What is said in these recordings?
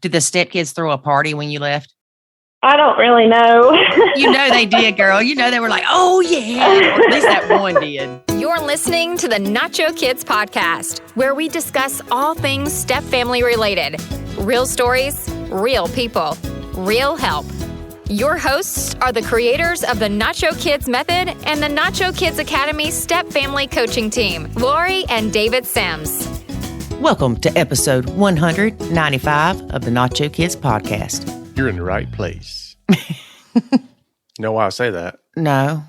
Did the stepkids throw a party when you left? I don't really know. You know they did, girl. You know they were like, oh, yeah. Or at least that one did. You're listening to the Nacho Kids Podcast, where we discuss all things step-family related. Real stories, real people, real help. Your hosts are the creators of the Nacho Kids Method and the Nacho Kids Academy Step-Family Coaching Team, Lori and David Sims. Welcome to episode 195 of the Nacho Kids Podcast. You're in the right place. You know why I say that? No.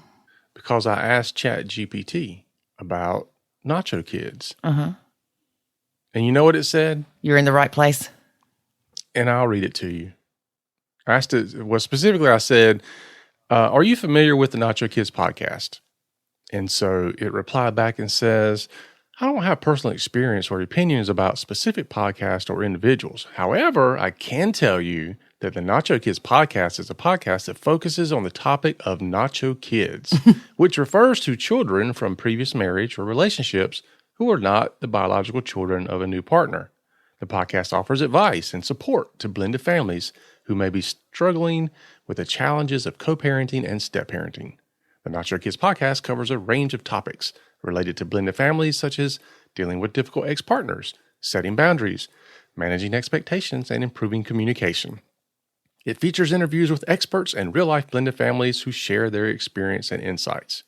Because I asked ChatGPT about Nacho Kids. Uh-huh. And you know what it said? You're in the right place? And I'll read it to you. I asked it, well, specifically I said, are you familiar with the Nacho Kids Podcast? And so it replied back and says, I don't have personal experience or opinions about specific podcasts or individuals. However, I can tell you that the Nacho Kids Podcast is a podcast that focuses on the topic of Nacho Kids, which refers to children from previous marriage or relationships who are not the biological children of a new partner. The podcast offers advice and support to blended families who may be struggling with the challenges of co-parenting and step-parenting. The Nacho Kids Podcast covers a range of topics related to blended families, such as dealing with difficult ex-partners, setting boundaries, managing expectations, and improving communication. It features interviews with experts and real-life blended families who share their experience and insights.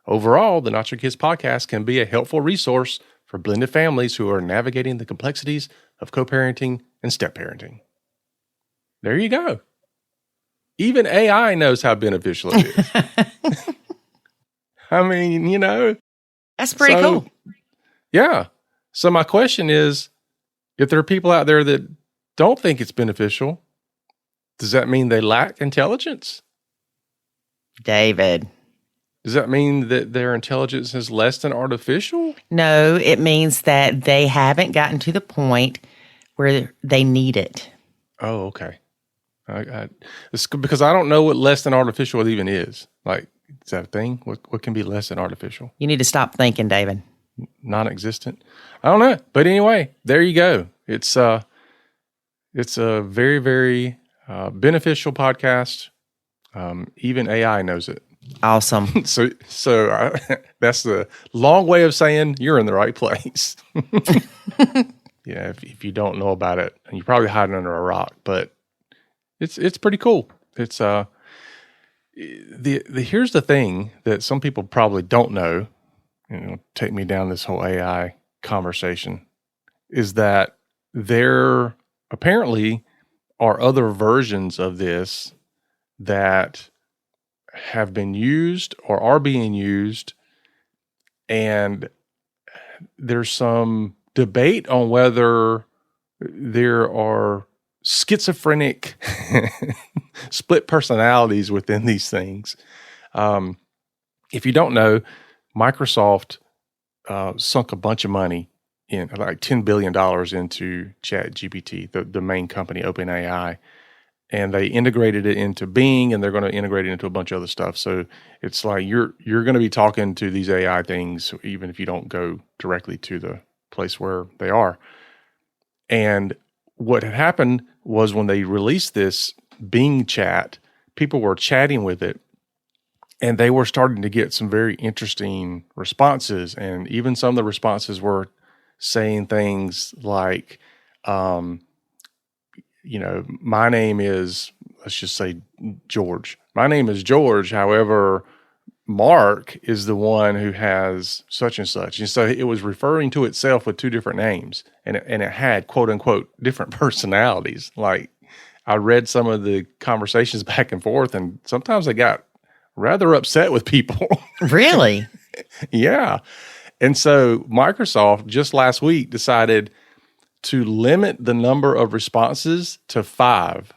Overall, the Nacho Kids Podcast can be a helpful resource for blended families who are navigating the complexities of co-parenting and step-parenting. There you go. Even AI knows how beneficial it is. I mean, you know. That's pretty cool. Yeah. So my question is, if there are people out there that don't think it's beneficial, does that mean they lack intelligence? David. Does that mean that their intelligence is less than artificial? No, it means that they haven't gotten to the point where they need it. Oh, okay. It's because I don't know what less than artificial even is. Like, is that a thing? What can be less than artificial? You need to stop thinking, David. Non-existent? I don't know. But anyway, there you go. It's a very, very beneficial podcast. Even AI knows it. Awesome. So that's the long way of saying you're in the right place. Yeah, if you don't know about it, and you're probably hiding under a rock, but it's pretty cool. It's here's the thing that some people probably don't know, take me down this whole AI conversation, is that there apparently are other versions of this that have been used or are being used, and there's some debate on whether there are schizophrenic split personalities within these things. If you don't know, Microsoft sunk a bunch of money in like $10 billion into ChatGPT, the main company, OpenAI, and they integrated it into Bing, and they're going to integrate it into a bunch of other stuff. So it's like you're going to be talking to these AI things even if you don't go directly to the place where they are. And what had happened was when they released this Bing chat, people were chatting with it, and they were starting to get some very interesting responses. And even some of the responses were saying things like, my name is, let's just say George. My name is George. However, Mark is the one who has such and such. And so it was referring to itself with two different names, and it had, quote unquote, different personalities. Like, I read some of the conversations back and forth, and sometimes I got rather upset with people. Really? Yeah. And so Microsoft just last week decided to limit the number of responses to 5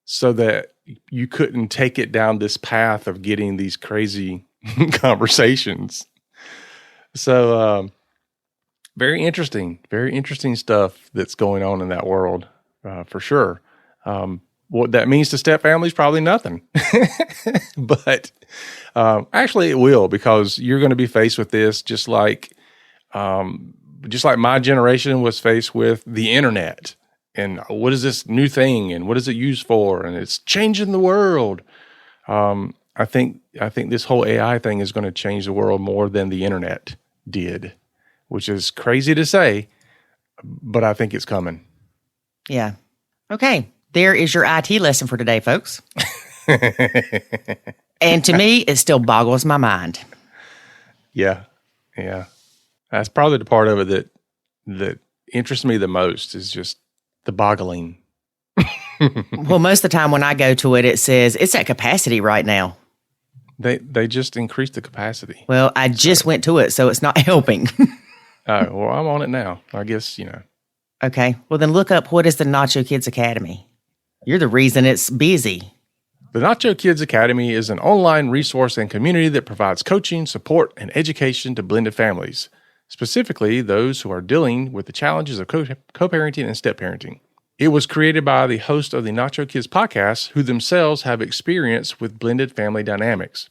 so that you couldn't take it down this path of getting these crazy conversations. So very interesting stuff that's going on in that world, for sure. What that means to step families, probably nothing. But actually it will, because you're going to be faced with this just like my generation was faced with the internet and what is this new thing and what is it used for? And it's changing the world. I think this whole AI thing is going to change the world more than the internet did, which is crazy to say, but I think it's coming. Yeah. Okay. There is your IT lesson for today, folks. And to me, it still boggles my mind. Yeah. That's probably the part of it that interests me the most is just the boggling. Well, most of the time when I go to it, it says it's at capacity right now. They just increased the capacity. Well, I just went to it, so it's not helping. Oh, well, I'm on it now. I guess, Okay. Well, then look up what is the Nacho Kids Academy. You're the reason it's busy. The Nacho Kids Academy is an online resource and community that provides coaching, support, and education to blended families, specifically those who are dealing with the challenges of co-parenting and step-parenting. It was created by the host of the Nacho Kids Podcast, who themselves have experience with blended family dynamics.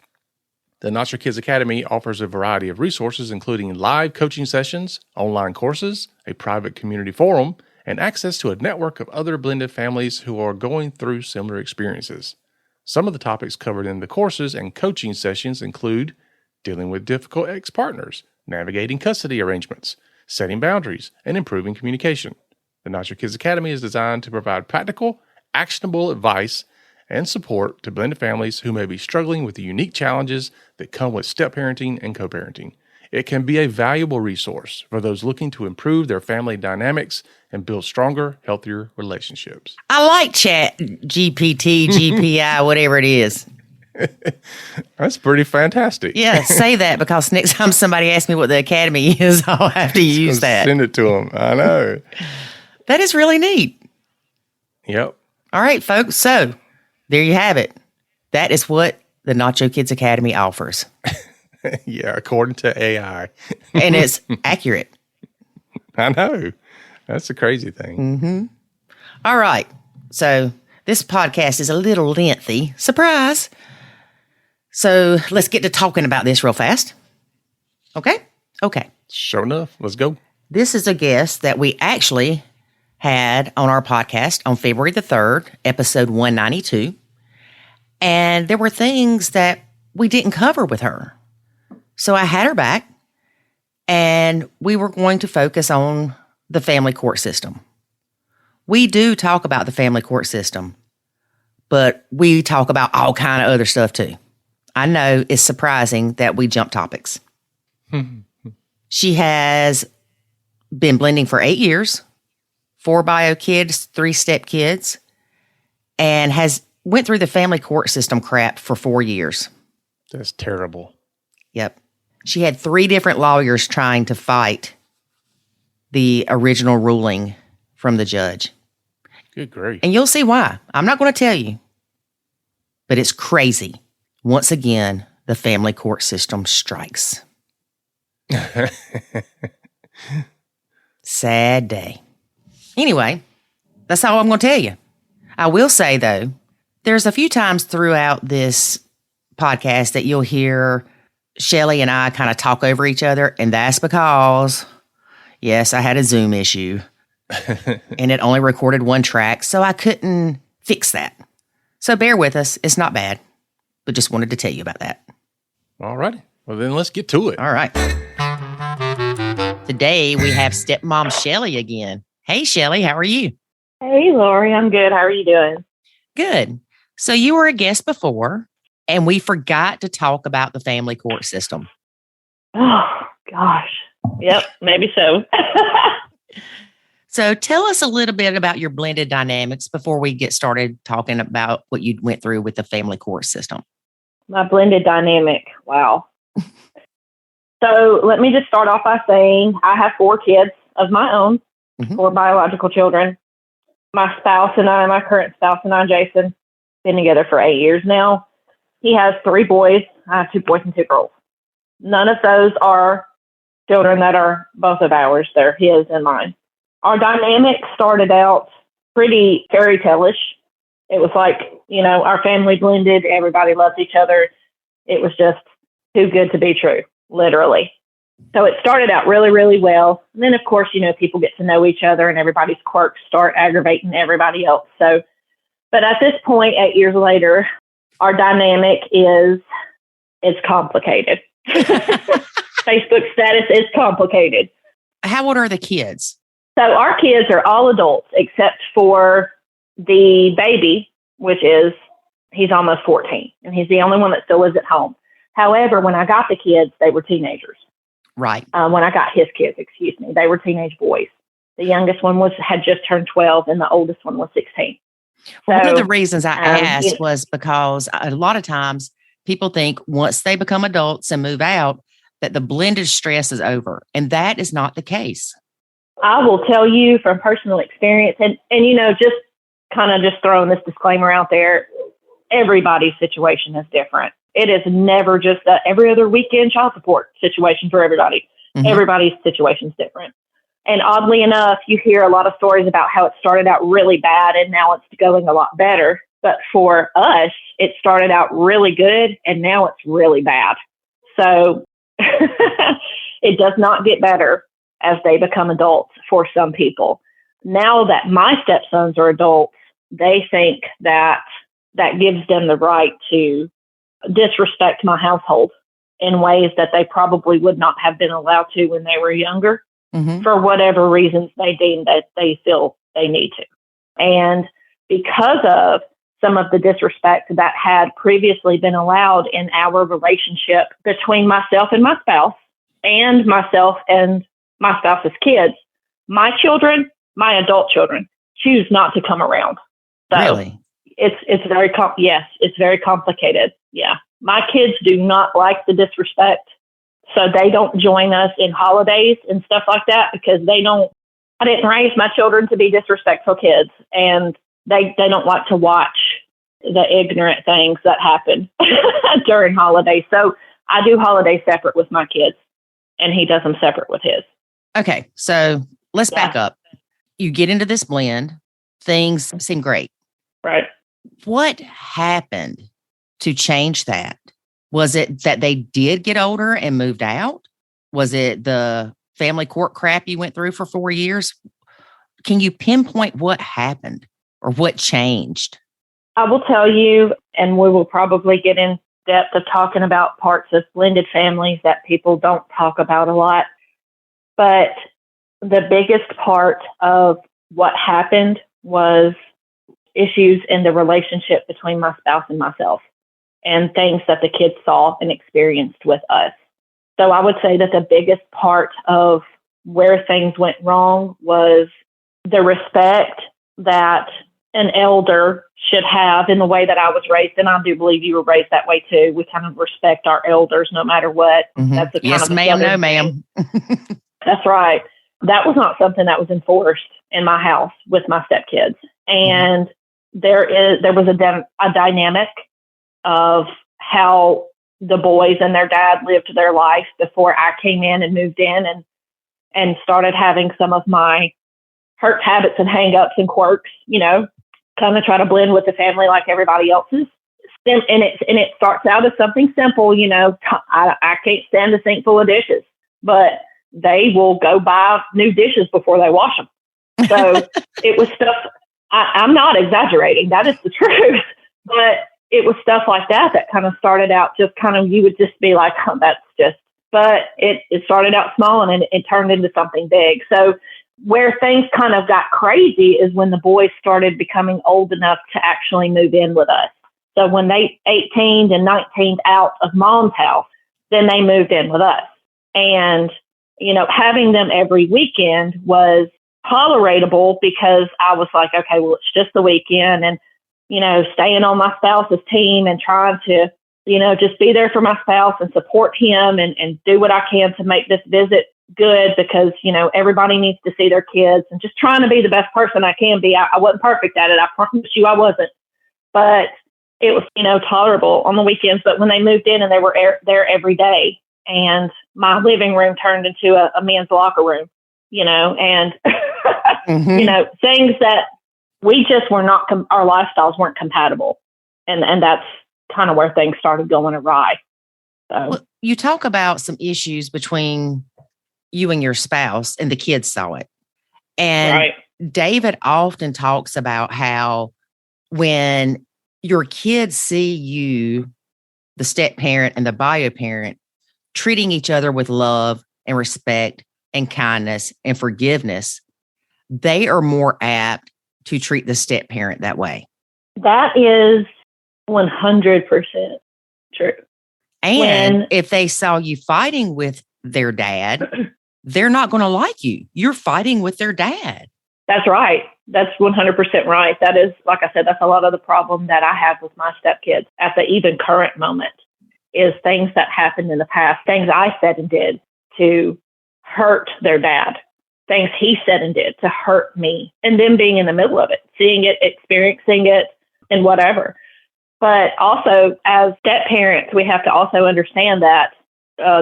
The Nacho Kids Academy offers a variety of resources, including live coaching sessions, online courses, a private community forum, and access to a network of other blended families who are going through similar experiences. Some of the topics covered in the courses and coaching sessions include dealing with difficult ex-partners, navigating custody arrangements, setting boundaries, and improving communication. The Nacho Kids Academy is designed to provide practical, actionable advice and support to blended families who may be struggling with the unique challenges that come with step-parenting and co-parenting. It can be a valuable resource for those looking to improve their family dynamics and build stronger, healthier relationships. I like Chat GPT, GPI, whatever it is. That's pretty fantastic. Yeah, say that because next time somebody asks me what the Academy is, I'll have to use that. Send it to them. I know. That is really neat. Yep. All right, folks. So there you have it. That is what the Nacho Kids Academy offers. Yeah, according to AI. And it's accurate. I know. That's the crazy thing. Mm-hmm. All right. So this podcast is a little lengthy. Surprise. So let's get to talking about this real fast. Okay? Okay. Sure enough. Let's go. This is a guest that we actually had on our podcast on February the 3rd, episode 192. And there were things that we didn't cover with her. So I had her back, and we were going to focus on the family court system. We do talk about the family court system, but we talk about all kind of other stuff too. I know it's surprising that we jump topics. She has been blending for 8 years, 4 bio kids, 3 step kids, and has went through the family court system crap for 4 years. That's terrible. Yep. She had 3 different lawyers trying to fight the original ruling from the judge. Good grief. And you'll see why. I'm not going to tell you. But it's crazy. Once again, the family court system strikes. Sad day. Anyway, that's all I'm going to tell you. I will say, though, there's a few times throughout this podcast that you'll hear Shelley and I kind of talk over each other, and that's because, yes, I had a Zoom issue, and it only recorded 1 track, so I couldn't fix that. So bear with us. It's not bad, but just wanted to tell you about that. All righty. Well, then let's get to it. All right. Today, we have Stepmom Shelley again. Hey, Shelley, how are you? Hey, Lori, I'm good. How are you doing? Good. So you were a guest before, and we forgot to talk about the family court system. Oh, gosh. Yep, maybe so. So tell us a little bit about your blended dynamics before we get started talking about what you went through with the family court system. My blended dynamic. Wow. So let me just start off by saying I have 4 kids of my own, 4 biological children. My spouse and I, my current spouse and I, Jason, been together for 8 years now. He has 3 boys. I have 2 boys and 2 girls. None of those are children that are both of ours. They're his and mine. Our dynamic started out pretty fairy tale-ish. It was like, our family blended. Everybody loves each other. It was just too good to be true, literally. So it started out really, really well. And then, of course, people get to know each other and everybody's quirks start aggravating everybody else. So, but at this point, 8 years later, our dynamic it's complicated. Facebook status is complicated. How old are the kids? So our kids are all adults except for the baby, he's almost 14, and he's the only one that still lives at home. However, when I got the kids, they were teenagers. Right. When I got his kids, they were teenage boys. The youngest one had just turned 12, and the oldest one was 16. Well, one of the reasons I asked was because a lot of times people think once they become adults and move out, that the blended stress is over. And that is not the case. I will tell you from personal experience, and just kind of just throwing this disclaimer out there, everybody's situation is different. It is never just every other weekend child support situation for everybody. Mm-hmm. Everybody's situation is different. And oddly enough, you hear a lot of stories about how it started out really bad and now it's going a lot better. But for us, it started out really good and now it's really bad. So it does not get better as they become adults for some people. Now that my stepsons are adults, they think that gives them the right to disrespect my household in ways that they probably would not have been allowed to when they were younger, mm-hmm. for whatever reasons they deem that they feel they need to. And because of some of the disrespect that had previously been allowed in our relationship between myself and my spouse, and myself and my spouse's kids, my children, my adult children, choose not to come around. So really? It's very it's very complicated. Yeah. My kids do not like the disrespect. So they don't join us in holidays and stuff like that because I didn't raise my children to be disrespectful kids, and they don't like to watch the ignorant things that happen during holidays. So I do holidays separate with my kids and he does them separate with his. Okay. So let's back up. You get into this blend. Things seem great. Right. What happened to change that? Was it that they did get older and moved out? Was it the family court crap you went through for 4 years? Can you pinpoint what happened or what changed? I will tell you, and we will probably get in depth of talking about parts of blended families that people don't talk about a lot. But the biggest part of what happened was issues in the relationship between my spouse and myself, and things that the kids saw and experienced with us. So I would say that the biggest part of where things went wrong was the respect that an elder should have in the way that I was raised. And I do believe you were raised that way too. We kind of respect our elders no matter what. Mm-hmm. That's yes, ma'am, no, ma'am. That's right. That was not something that was enforced in my house with my stepkids. And there was a dynamic of how the boys and their dad lived their life before I came in and moved in and started having some of my hurt habits and hang-ups and quirks, kind of try to blend with the family like everybody else's. And it starts out as something simple, I can't stand a sink full of dishes, but they will go buy new dishes before they wash them. So it was stuff, I'm not exaggerating, that is the truth, but it was stuff like that kind of started out just kind of, you would just be like, oh, that's just, but it started out small and it turned into something big. So where things kind of got crazy is when the boys started becoming old enough to actually move in with us. So when they 18 and 19 out of mom's house, then they moved in with us. And, having them every weekend was tolerable because I was like, okay, well, it's just the weekend, and, staying on my spouse's team and trying to, just be there for my spouse and support him and do what I can to make this visit good because, everybody needs to see their kids, and just trying to be the best person I can be. I wasn't perfect at it. I promise you I wasn't, but it was, tolerable on the weekends. But when they moved in and they were there every day, and my living room turned into a men's locker room, and, things that we just were not, our lifestyles weren't compatible. And that's kind of where things started going awry. So Well, you talk about some issues between you and your spouse, and the kids saw it. And right. David often talks about how when your kids see you, the step parent and the bio parent, treating each other with love and respect and kindness and forgiveness, they are more apt to treat the step parent that way. That is 100% true. And if they saw you fighting with their dad, they're not going to like you. You're fighting with their dad. That's right. That's 100% right. That is, like I said, that's a lot of the problem that I have with my stepkids at the even current moment, is things that happened in the past, things I said and did to hurt their dad, things he said and did to hurt me, and them being in the middle of it, seeing it, experiencing it, and whatever. But also, as step parents, we have to also understand that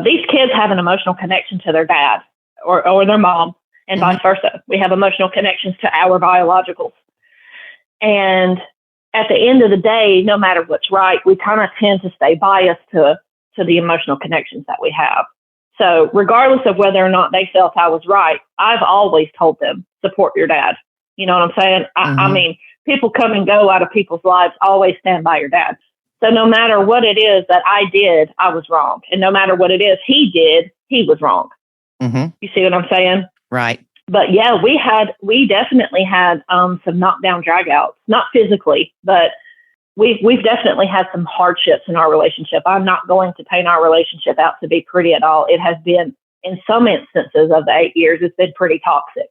these kids have an emotional connection to their dad or their mom, and vice versa. We have emotional connections to our biologicals. And at the end of the day, no matter what's right, we kind of tend to stay biased to the emotional connections that we have. So regardless of whether or not they felt I was right, I've always told them, support your dad. You know what I'm saying? I mean, people come and go out of people's lives, always stand by your dad. So no matter what it is that I did, I was wrong. And no matter what it is he did, he was wrong. You see what I'm saying? Right. But yeah, we definitely had some knockdown dragouts, not physically, but we've definitely had some hardships in our relationship. I'm not going to paint our relationship out to be pretty at all. It has been, in some instances of the 8 years, it's been pretty toxic.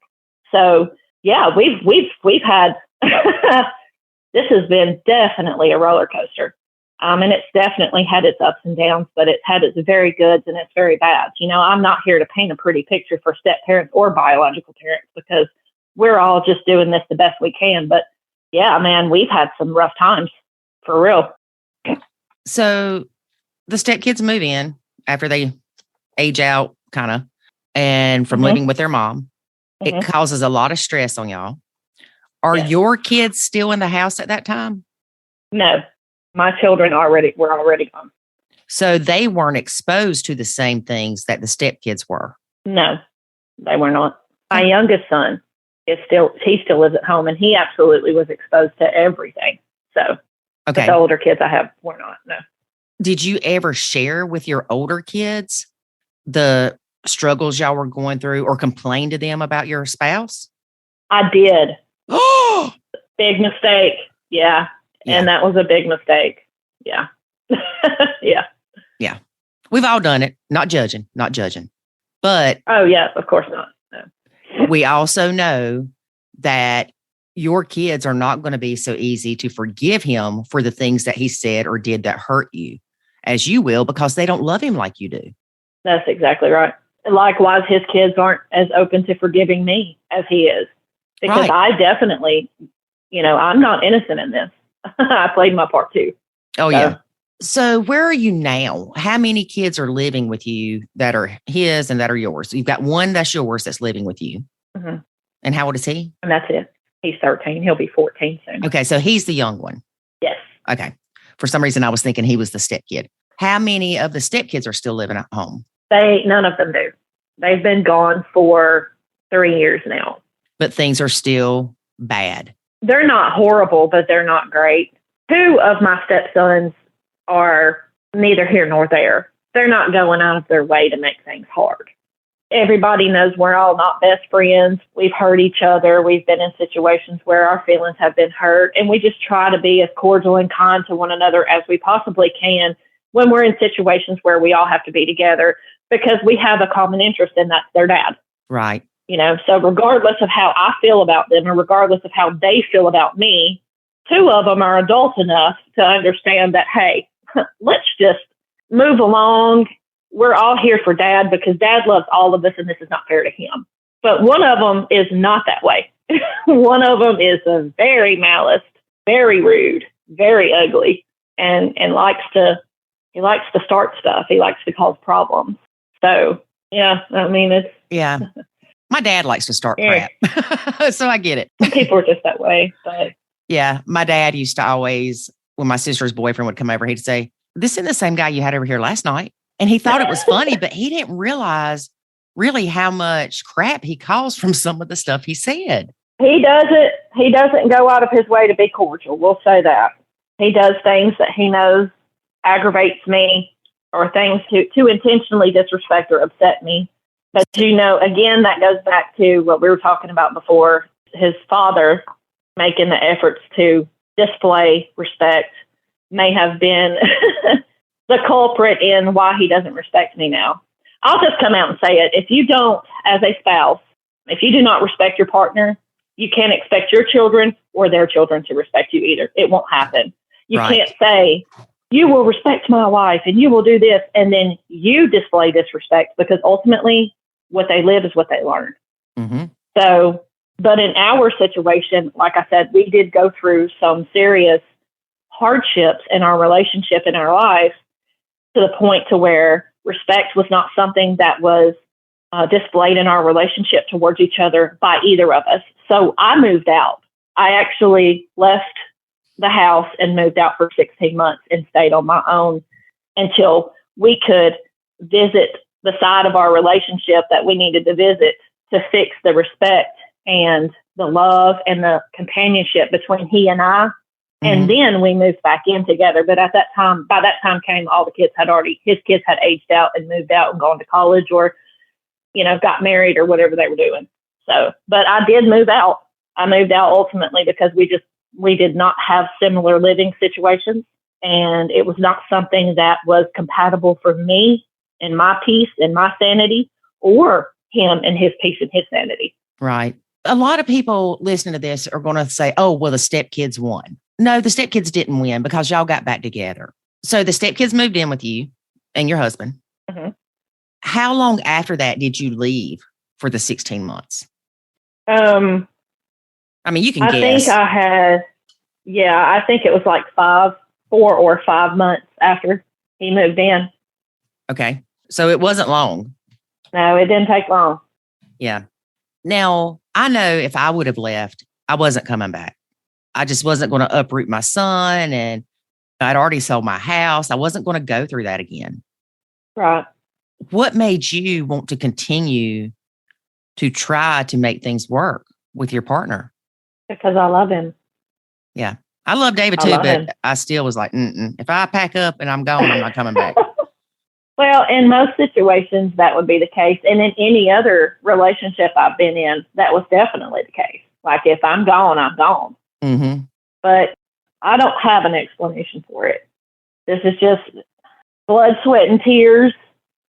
So yeah, we've had, this has been definitely a roller coaster. And it's definitely had its ups and downs, but it's had its very goods and its very bads. You know, I'm not here to paint a pretty picture for step parents or biological parents, because we're all just doing this the best we can. But yeah, man, we've had some rough times, for real. So the stepkids move in after they age out, kind of, and from living with their mom. It causes a lot of stress on y'all. Are your kids still in the house at that time? No. My children were already gone. So they weren't exposed to the same things that the stepkids were? No, they were not. My youngest son he still lives at home, and he absolutely was exposed to everything. So but the older kids I have were not, no. Did you ever share with your older kids the struggles y'all were going through, or complain to them about your spouse? I did. Oh, big mistake. Yeah. And that was a big mistake. Yeah. Yeah. We've all done it. Not judging. But oh, yeah, of course not. No. We also know that your kids are not going to be so easy to forgive him for the things that he said or did that hurt you, as you will, because they don't love him like you do. That's exactly right. Likewise, his kids aren't as open to forgiving me as he is, because I definitely, I'm not innocent in this. I played my part too. Oh, yeah. So where are you now? How many kids are living with you that are his and that are yours? You've got one that's yours that's living with you. And how old is he? And that's it. He's 13. He'll be 14 soon. Okay. So he's the young one. Yes. Okay. For some reason, I was thinking he was the stepkid. How many of the stepkids are still living at home? None of them do. They've been gone for 3 years now. But things are still bad. They're not horrible, but they're not great. 2 of my stepsons are neither here nor there. They're not going out of their way to make things hard. Everybody knows we're all not best friends. We've hurt each other. We've been in situations where our feelings have been hurt, and we just try to be as cordial and kind to one another as we possibly can when we're in situations where we all have to be together, because we have a common interest, and that's their dad. Right. So regardless of how I feel about them, or regardless of how they feel about me, 2 of them are adults enough to understand that, hey, let's just move along. We're all here for dad, because dad loves all of us, and this is not fair to him. But one of them is not that way. One of them is a very malice, very rude, very ugly, and likes to start stuff. He likes to cause problems. So yeah, I mean, it's My dad likes to start crap. So I get it. People are just that way. But yeah, my dad used to always, when my sister's boyfriend would come over, he'd say, "This isn't the same guy you had over here last night." And he thought it was funny, but he didn't realize really how much crap he caused from some of the stuff he said. He doesn't go out of his way to be cordial. We'll say that. He does things that he knows aggravates me, or things to intentionally disrespect or upset me. But, again, that goes back to what we were talking about before. His father making the efforts to display respect may have been the culprit in why he doesn't respect me now. I'll just come out and say it. If you don't, as a spouse, if you do not respect your partner, you can't expect your children or their children to respect you either. It won't happen. You can't say, you will respect my wife and you will do this, and then you display disrespect, because ultimately what they live is what they learn. Mm-hmm. So, but in our situation, like I said, we did go through some serious hardships in our relationship, in our life, to the point to where respect was not something that was displayed in our relationship towards each other by either of us. So I moved out. I actually left the house and moved out for 16 months and stayed on my own until we could visit the side of our relationship that we needed to visit to fix the respect and the love and the companionship between he and I. Mm-hmm. And then we moved back in together. But at that time, by that time came all the kids his kids had aged out and moved out and gone to college, or, got married or whatever they were doing. So, but I did move out. I moved out ultimately because we did not have similar living situations, and it was not something that was compatible for me and my peace and my sanity, or him and his peace and his sanity. Right. A lot of people listening to this are going to say, oh, well, the stepkids won. No, the stepkids didn't win because y'all got back together. So the stepkids moved in with you and your husband. Mm-hmm. How long after that did you leave for the 16 months? I mean, you can guess. I think it was like 4 or 5 months after he moved in. Okay. So it wasn't long. No, it didn't take long. Yeah. Now, I know if I would have left, I wasn't coming back. I just wasn't going to uproot my son, and I'd already sold my house. I wasn't going to go through that again. Right. What made you want to continue to try to make things work with your partner? Because I love him. Yeah. I love David too, but I still was like, if I pack up and I'm gone, I'm not coming back. Well, in most situations, that would be the case. And in any other relationship I've been in, that was definitely the case. Like, if I'm gone, I'm gone. Mm-hmm. But I don't have an explanation for it. This is just blood, sweat, and tears.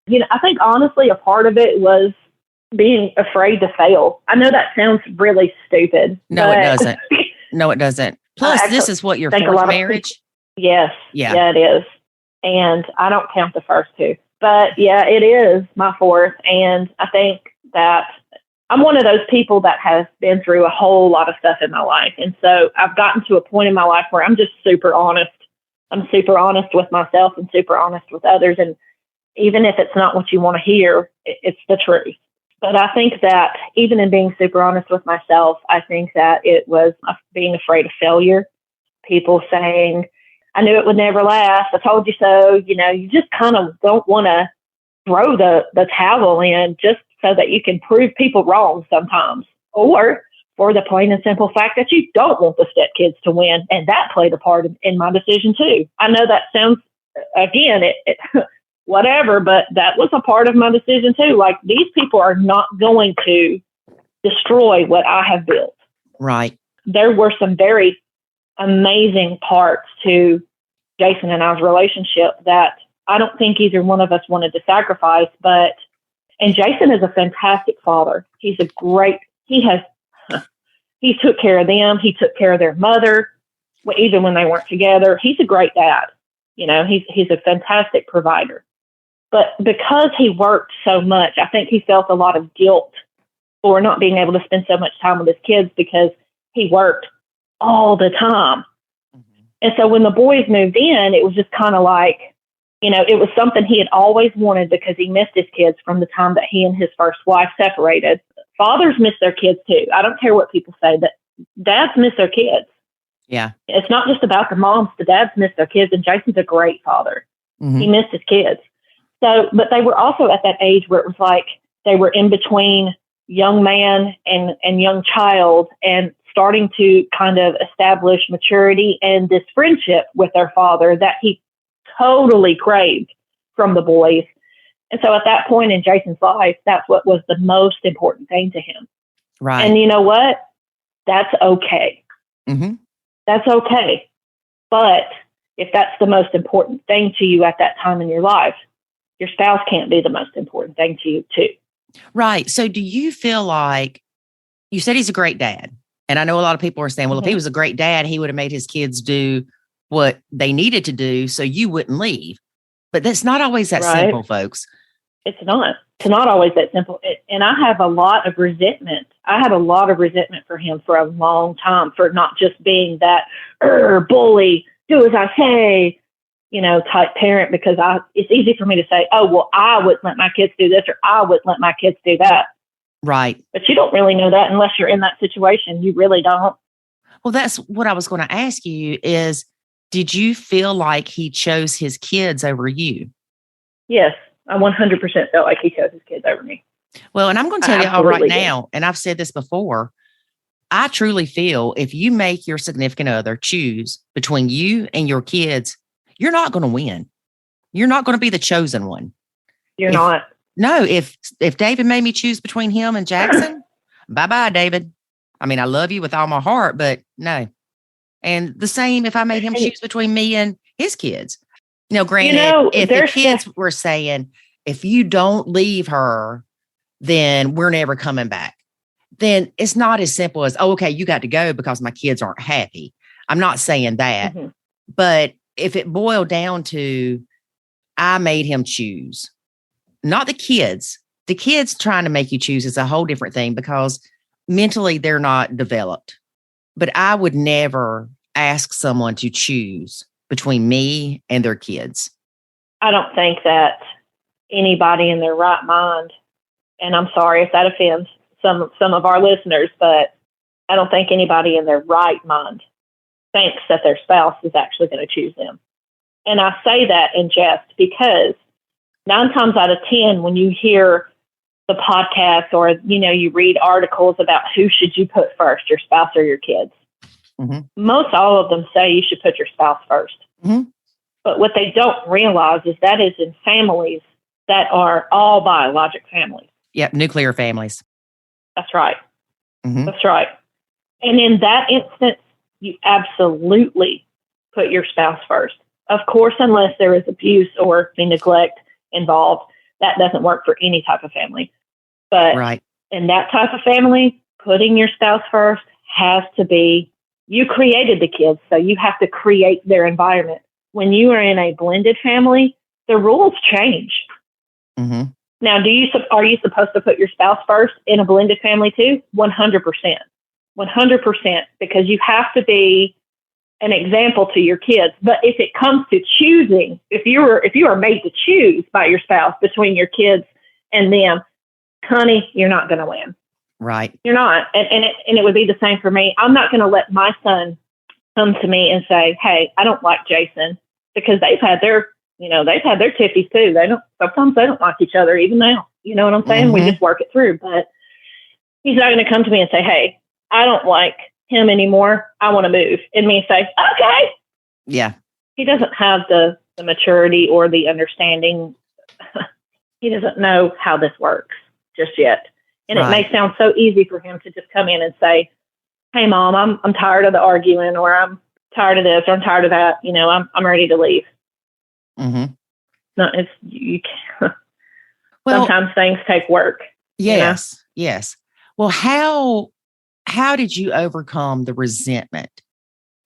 I think honestly, a part of it was being afraid to fail. I know that sounds really stupid. No, it doesn't. No, it doesn't. Plus, this is what, your fourth marriage? Yes. Yeah, it is. And I don't count the first two. But yeah, it is my fourth. And I think that I'm one of those people that has been through a whole lot of stuff in my life. And so I've gotten to a point in my life where I'm just super honest. I'm super honest with myself and super honest with others. And even if it's not what you want to hear, it's the truth. But I think that even in being super honest with myself, I think that it was being afraid of failure. People saying, I knew it would never last. I told you so. You just kind of don't want to throw the towel in just so that you can prove people wrong sometimes. Or for the plain and simple fact that you don't want the stepkids to win. And that played a part in my decision too. I know that sounds, again, it whatever, but that was a part of my decision too. Like, these people are not going to destroy what I have built. Right. There were some very amazing parts to Jason and I's relationship that I don't think either one of us wanted to sacrifice, and Jason is a fantastic father. He took care of them. He took care of their mother, even when they weren't together. He's a great dad. He's a fantastic provider. But because he worked so much, I think he felt a lot of guilt for not being able to spend so much time with his kids because he worked all the time. Mm-hmm. And so when the boys moved in, it was just kind of like, it was something he had always wanted because he missed his kids from the time that he and his first wife separated. Fathers miss their kids too. I don't care what people say, but dads miss their kids. Yeah. It's not just about the moms. The dads miss their kids, and Jason's a great father. Mm-hmm. He missed his kids. So, but they were also at that age where it was like they were in between young man and young child and starting to kind of establish maturity and this friendship with their father that he totally craved from the boys. And so at that point in Jason's life, that's what was the most important thing to him. Right. And you know what? That's okay. Mm-hmm. That's okay. But if that's the most important thing to you at that time in your life, your spouse can't be the most important thing to you too. Right. So do you feel like, you said he's a great dad. And I know a lot of people are saying, well, if he was a great dad, he would have made his kids do what they needed to do so you wouldn't leave. But that's not always that simple, folks. It's not. It's not always that simple. And I have a lot of resentment. I had a lot of resentment for him for a long time for not just being that bully, do as I say, type parent, because it's easy for me to say, oh, well, I wouldn't let my kids do this or I wouldn't let my kids do that. Right. But you don't really know that unless you're in that situation. You really don't. Well, that's what I was going to ask you is, did you feel like he chose his kids over you? Yes, I 100% felt like he chose his kids over me. Well, and I'm going to tell y'all right now, and I've said this before, I truly feel if you make your significant other choose between you and your kids, you're not going to win. You're not going to be the chosen one. You're not. No, if David made me choose between him and Jackson, bye-bye, David. I mean, I love you with all my heart, but no. And the same if I made him choose between me and his kids. Granted, if the kids were saying, if you don't leave her, then we're never coming back, then it's not as simple as, oh, okay, you got to go because my kids aren't happy. I'm not saying that. Mm-hmm. But if it boiled down to, I made him choose, not the kids trying to make you choose is a whole different thing because mentally they're not developed. But I would never ask someone to choose between me and their kids. I don't think that anybody in their right mind, and I'm sorry if that offends some of our listeners, but I don't think anybody in their right mind thinks that their spouse is actually going to choose them. And I say that in jest because 9 times out of 10, when you hear the podcast or, you read articles about who should you put first, your spouse or your kids, most all of them say you should put your spouse first. Mm-hmm. But what they don't realize is that is in families that are all biologic families. Yep, nuclear families. That's right. Mm-hmm. That's right. And in that instance, you absolutely put your spouse first. Of course, unless there is abuse or neglect involved, that doesn't work for any type of family. But in that type of family, putting your spouse first has to be, you created the kids, so you have to create their environment. When you are in a blended family, the rules change. Mm-hmm. Now, are you supposed to put your spouse first in a blended family too? 100%. 100%, because you have to be an example to your kids. But if it comes to choosing, if you are made to choose by your spouse between your kids and them, honey, you're not going to win. Right. You're not. And it would be the same for me. I'm not going to let my son come to me and say, hey, I don't like Jason, because they've had their tiffies too. Sometimes they don't like each other even now. You know what I'm saying? Mm-hmm. We just work it through. But he's not going to come to me and say, hey, I don't like him anymore. I want to move. And me say, okay. Yeah. He doesn't have the maturity or the understanding. He doesn't know how this works just yet. And It may sound so easy for him to just come in and say, hey, Mom, I'm tired of the arguing, or I'm tired of this, or I'm tired of that. I'm ready to leave. Mm-hmm. No, you can't. Well, sometimes things take work. Yes. Yes. Well, how did you overcome the resentment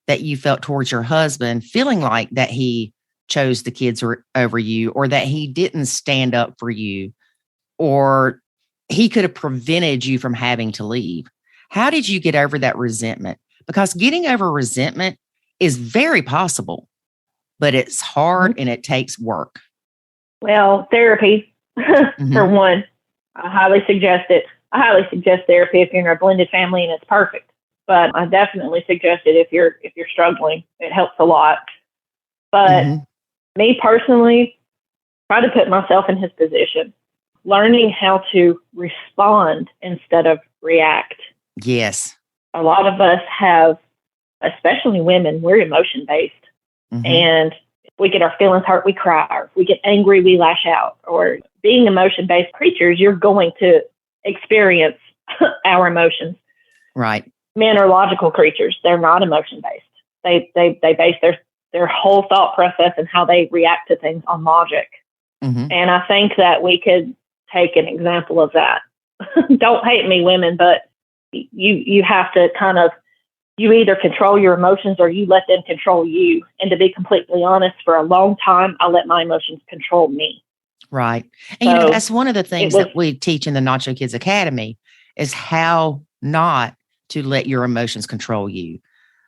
that you felt towards your husband, feeling like that he chose the kids over you, or that he didn't stand up for you, or he could have prevented you from having to leave? How did you get over that resentment? Because getting over resentment is very possible, but it's hard and it takes work. Well, therapy, for one, I highly suggest it. I highly suggest therapy if you're in a blended family and it's perfect. But I definitely suggest it if you're struggling. It helps a lot. But me personally, try to put myself in his position, learning how to respond instead of react. Yes. A lot of us have, especially women, we're emotion based. Mm-hmm. And if we get our feelings hurt, we cry. Or if we get angry, we lash out. Or being emotion based creatures, you're going to experience our emotions. Right. Men are logical creatures. They're not emotion based. They base their whole thought process and how they react to things on logic. Mm-hmm. And I think that we could take an example of that. Don't hate me, women, but you have to kind of, you either control your emotions or you let them control you. And to be completely honest, for a long time, I let my emotions control me. Right. And so, that's one of the things that we teach in the Nacho Kids Academy is how not to let your emotions control you.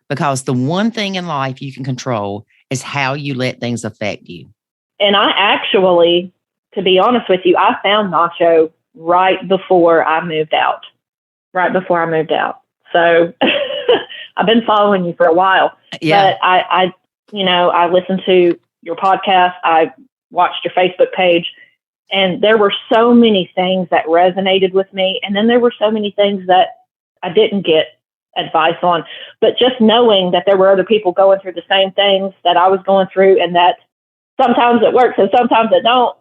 Because the one thing in life you can control is how you let things affect you. And I actually, to be honest with you, I found Nacho right before I moved out. So I've been following you for a while. Yeah. But I listened to your podcast. I watched your Facebook page. And there were so many things that resonated with me. And then there were so many things that I didn't get advice on. But just knowing that there were other people going through the same things that I was going through, and that sometimes it works and sometimes it don't,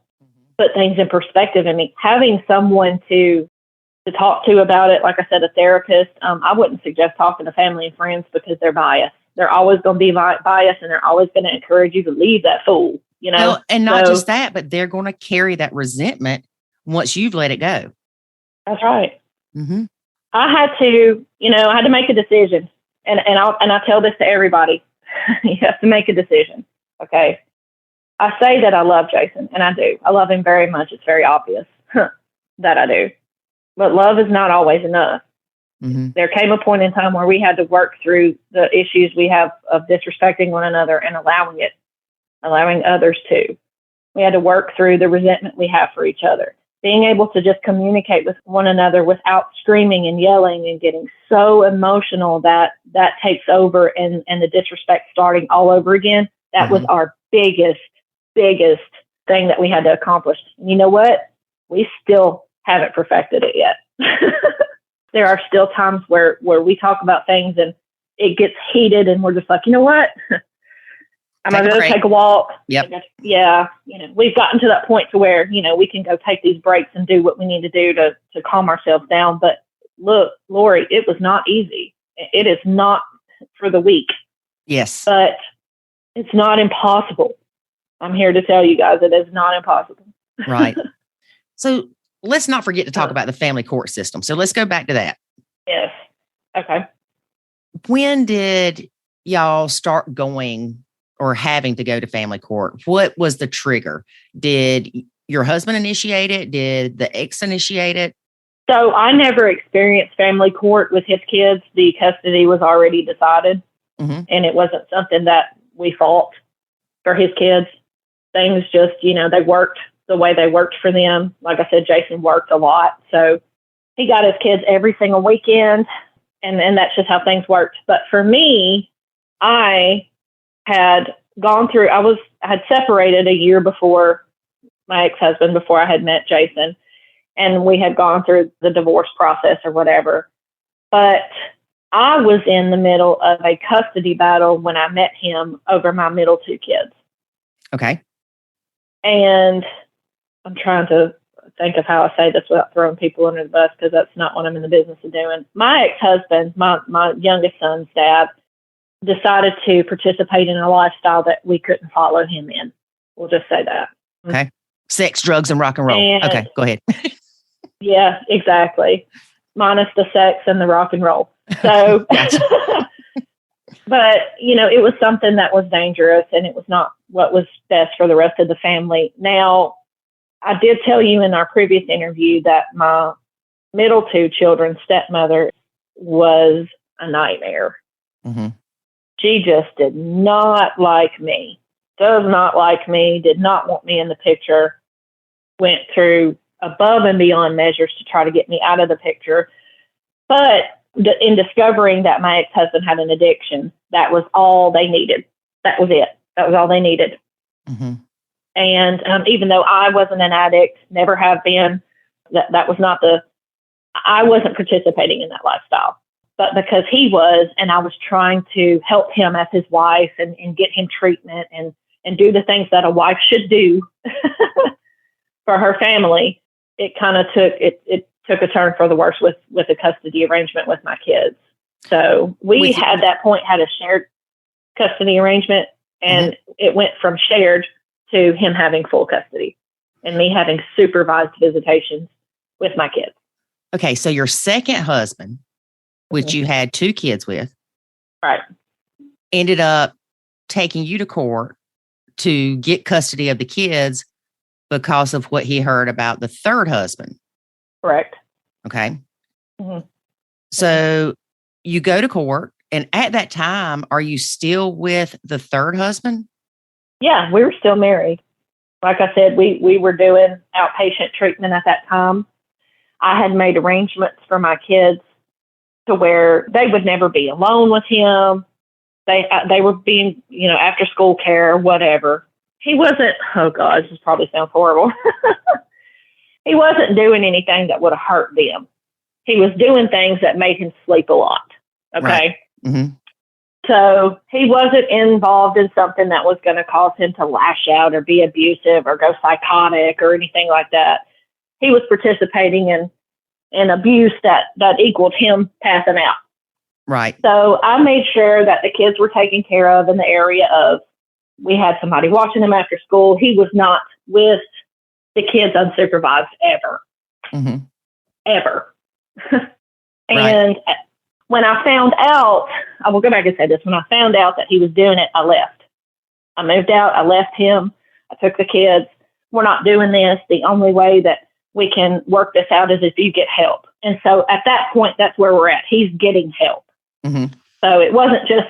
put things in perspective. I mean, having someone to talk to about it, like I said, a therapist, I wouldn't suggest talking to family and friends because they're biased. They're always going to be biased, and they're always going to encourage you to leave that fool, you know? Well, and not just that, but they're going to carry that resentment once you've let it go. That's right. Mm-hmm. I had to make a decision, and I tell this to everybody. You have to make a decision. Okay. I say that I love Jason, and I do. I love him very much. It's very obvious that I do. But love is not always enough. Mm-hmm. There came a point in time where we had to work through the issues we have of disrespecting one another and allowing others to. We had to work through the resentment we have for each other. Being able to just communicate with one another without screaming and yelling and getting so emotional that takes over and the disrespect starting all over again. That mm-hmm. was our biggest thing that we had to accomplish. And you know what? We still haven't perfected it yet. There are still times where we talk about things and it gets heated and we're just like, you know what? I'm going to take a walk. Yep. Yeah. We've gotten to that point to where, we can go take these breaks and do what we need to do to calm ourselves down. But look, Lori, it was not easy. It is not for the weak. Yes. But it's not impossible. I'm here to tell you guys it is not impossible. Right. So let's not forget to talk about the family court system. So let's go back to that. Yes. Okay. When did y'all start going or having to go to family court? What was the trigger? Did your husband initiate it? Did the ex initiate it? So I never experienced family court with his kids. The custody was already decided. Mm-hmm. And it wasn't something that we fought for his kids. Things just, they worked the way they worked for them. Like I said, Jason worked a lot. So he got his kids every single weekend. And that's just how things worked. But for me, I had gone through, I had separated a year before my ex-husband, before I had met Jason. And we had gone through the divorce process or whatever. But I was in the middle of a custody battle when I met him over my middle two kids. Okay. And I'm trying to think of how I say this without throwing people under the bus, because that's not what I'm in the business of doing. My ex-husband, my youngest son's dad, decided to participate in a lifestyle that we couldn't follow him in. We'll just say that. Okay. Sex, drugs, and rock and roll. Okay, go ahead. Yeah, exactly. Minus the sex and the rock and roll. So, but, it was something that was dangerous, and it was not what was best for the rest of the family. Now, I did tell you in our previous interview that my middle two children's stepmother was a nightmare. Mm-hmm. She just did not like me, does not like me, did not want me in the picture, went through above and beyond measures to try to get me out of the picture. But in discovering that my ex-husband had an addiction, that was all they needed. That was it. That was all they needed. Mm-hmm. And even though I wasn't an addict, never have been, that was not I wasn't participating in that lifestyle. But because he was, and I was trying to help him as his wife and get him treatment and do the things that a wife should do for her family, it kind of took a turn for the worse with the custody arrangement with my kids. So we had that point had a shared custody arrangement, and it went from shared to him having full custody and me having supervised visitations with my kids. Okay, so your second husband, which you had 2 kids with, right, ended up taking you to court to get custody of the kids because of what he heard about the third husband. Correct. Okay. Mm-hmm. So you go to court, and at that time, are you still with the third husband? Yeah, we were still married. Like I said, we were doing outpatient treatment at that time. I had made arrangements for my kids to where they would never be alone with him. They were being, after school care, whatever. He wasn't, oh God, this probably sounds horrible. He wasn't doing anything that would have hurt them. He was doing things that made him sleep a lot. Okay. Right. Mm-hmm. So he wasn't involved in something that was going to cause him to lash out or be abusive or go psychotic or anything like that. He was participating in abuse that equaled him passing out. Right. So I made sure that the kids were taken care of in the area of, we had somebody watching them after school. He was not with the kids unsupervised ever. Mm-hmm. Ever. And when I found out, I will go back and say this, when I found out that he was doing it, I left. I moved out. I left him. I took the kids. We're not doing this. The only way that we can work this out is if you get help. And so at that point, that's where we're at. He's getting help. Mm-hmm. So it wasn't just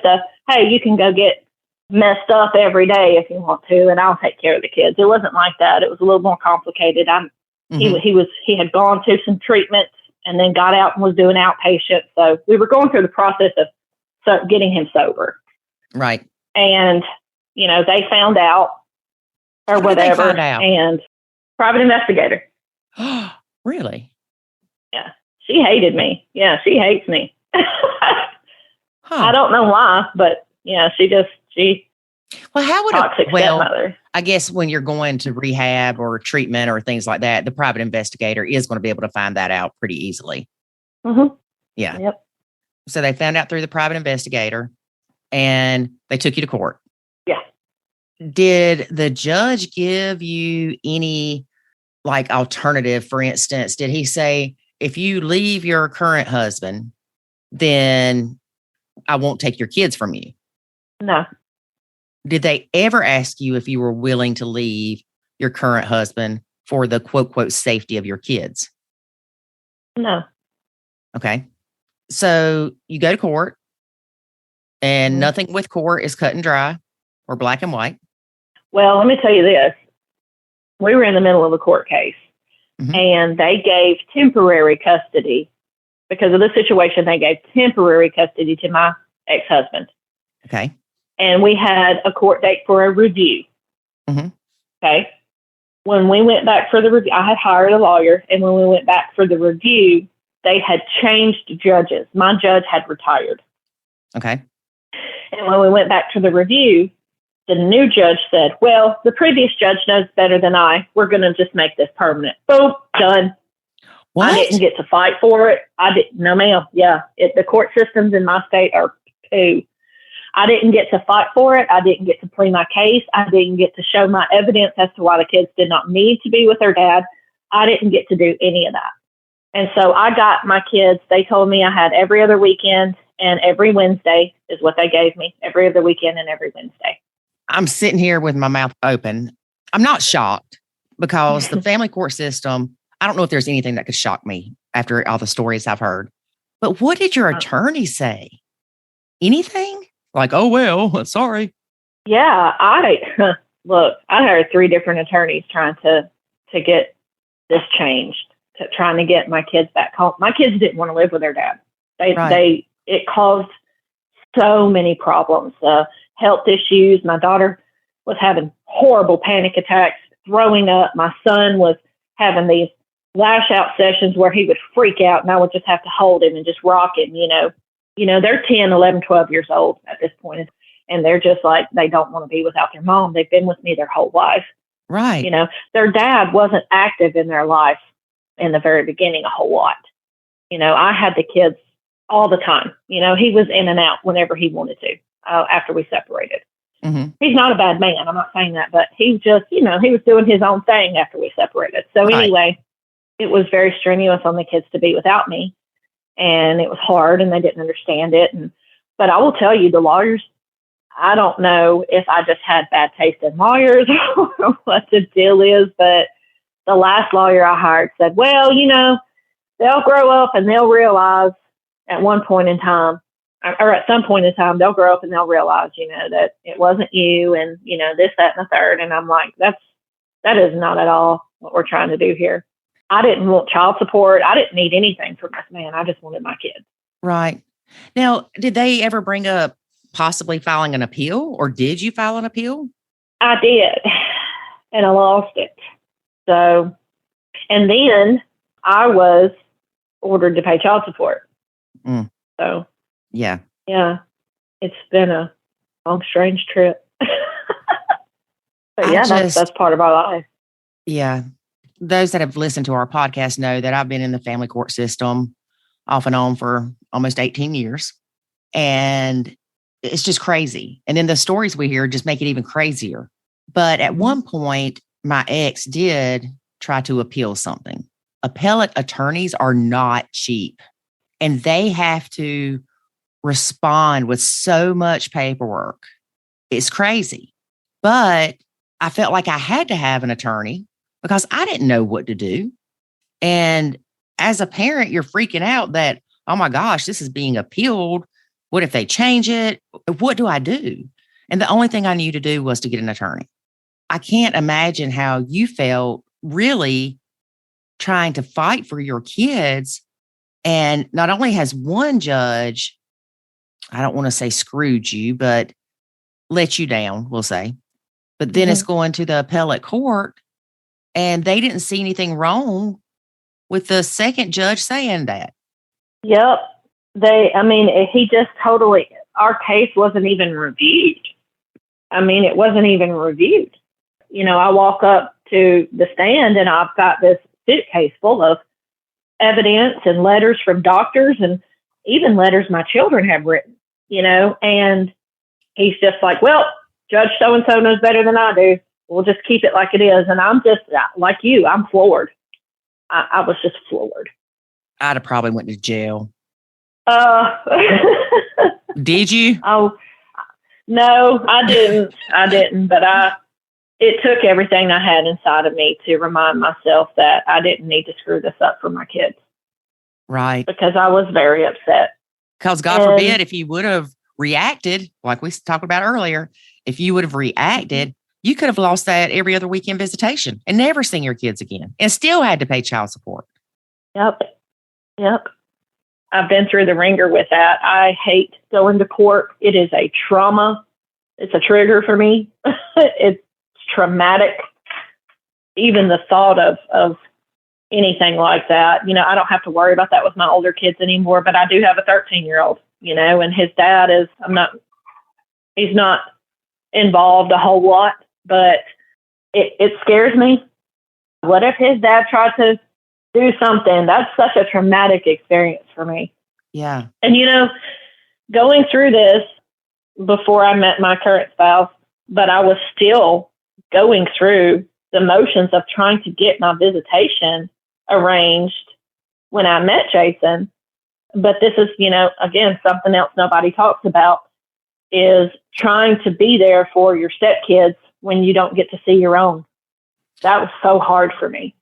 hey, you can go get messed up every day if you want to, and I'll take care of the kids. It wasn't like that. It was a little more complicated. He had gone to some treatments and then got out and was doing outpatient. So we were going through the process of getting him sober. Right. And, they found out or whatever. They find out? And private investigator. Really? Yeah. She hated me. Yeah, she hates me. I don't know why, but yeah, she well, how would toxic stepmother. I guess when you're going to rehab or treatment or things like that, the private investigator is going to be able to find that out pretty easily. Mm-hmm. Yeah. Yep. So they found out through the private investigator, and they took you to court. Yeah. Did the judge give you any alternative? For instance, did he say, if you leave your current husband, then I won't take your kids from you? No. Did they ever ask you if you were willing to leave your current husband for the quote, quote, safety of your kids? No. Okay. So you go to court, and nothing with court is cut and dry or black and white. Well, let me tell you this. We were in the middle of a court case, and they gave temporary custody. Because of the situation, they gave temporary custody to my ex-husband. Okay. And we had a court date for a review. Mm-hmm. Okay. When we went back for the review, I had hired a lawyer. And when we went back for the review, they had changed judges. My judge had retired. Okay. And when we went back to the review, the new judge said, well, the previous judge knows better than I. We're going to just make this permanent. Boom, done. What? I didn't get to fight for it. No, ma'am. Yeah. The court systems in my state are poo. I didn't get to fight for it. I didn't get to plead my case. I didn't get to show my evidence as to why the kids did not need to be with their dad. I didn't get to do any of that. And so I got my kids. They told me I had every other weekend and every Wednesday is what they gave me. Every other weekend and every Wednesday. I'm sitting here with my mouth open. I'm not shocked because the family court system, I don't know if there's anything that could shock me after all the stories I've heard. But what did your attorney say? Anything? Like, oh, well, sorry. Yeah, I hired 3 different attorneys trying to get this changed, trying to get my kids back home. My kids didn't want to live with their dad. It caused so many problems, health issues. My daughter was having horrible panic attacks, throwing up. My son was having these lash out sessions where he would freak out and I would just have to hold him and just rock him, they're 10, 11, 12 years old at this point. And they're just like, they don't want to be without their mom. They've been with me their whole life. Right. Their dad wasn't active in their life in the very beginning a whole lot. I had the kids all the time. He was in and out whenever he wanted to after we separated. Mm-hmm. He's not a bad man. I'm not saying that, but he just, he was doing his own thing after we separated. So anyway, it was very strenuous on the kids to be without me. And it was hard and they didn't understand it. But I will tell you, the lawyers, I don't know if I just had bad taste in lawyers or what the deal is, but the last lawyer I hired said, well, they'll grow up and they'll realize at one point in time, or at some point in time, they'll grow up and they'll realize, that it wasn't you and, this, that, and the third. And I'm like, that is not at all what we're trying to do here. I didn't want child support. I didn't need anything from this man. I just wanted my kids. Right. Now, did they ever bring up possibly filing an appeal, or did you file an appeal? I did, and I lost it. So, and then I was ordered to pay child support. Mm. So, yeah, it's been a long, strange trip. But that's part of our life. Yeah. Those that have listened to our podcast know that I've been in the family court system off and on for almost 18 years. And it's just crazy. And then the stories we hear just make it even crazier. But at one point, my ex did try to appeal something. Appellate attorneys are not cheap, and they have to respond with so much paperwork. It's crazy. But I felt like I had to have an attorney because I didn't know what to do. And as a parent, you're freaking out that, oh my gosh, this is being appealed. What if they change it? What do I do? And the only thing I knew to do was to get an attorney. I can't imagine how you felt really trying to fight for your kids. And not only has one judge, I don't want to say screwed you, but let you down, we'll say. But then it's going to the appellate court, and they didn't see anything wrong with the second judge saying that. Yep. He just totally, our case wasn't even reviewed. It wasn't even reviewed. I walk up to the stand and I've got this suitcase full of evidence and letters from doctors and even letters my children have written, and he's just like, well, Judge so-and-so knows better than I do. We'll just keep it like it is. And I'm just like you, I'm floored. I was just floored. I'd have probably went to jail. Did you? Oh, no, I didn't. But it took everything I had inside of me to remind myself that I didn't need to screw this up for my kids. Right. Because I was very upset. Because God forbid, if you would have reacted, like we talked about earlier, if you would have reacted, you could have lost that every other weekend visitation and never seen your kids again and still had to pay child support. Yep. I've been through the ringer with that. I hate going to court. It is a trauma. It's a trigger for me. It's traumatic. Even the thought of anything like that, I don't have to worry about that with my older kids anymore, but I do have a 13-year-old, and his dad he's not involved a whole lot, but it scares me. What if his dad tried to do something? That's such a traumatic experience for me. Yeah. And, going through this before I met my current spouse, but I was still going through the motions of trying to get my visitation arranged when I met Jason. But this is, again, something else nobody talks about is trying to be there for your stepkids when you don't get to see your own. That was so hard for me.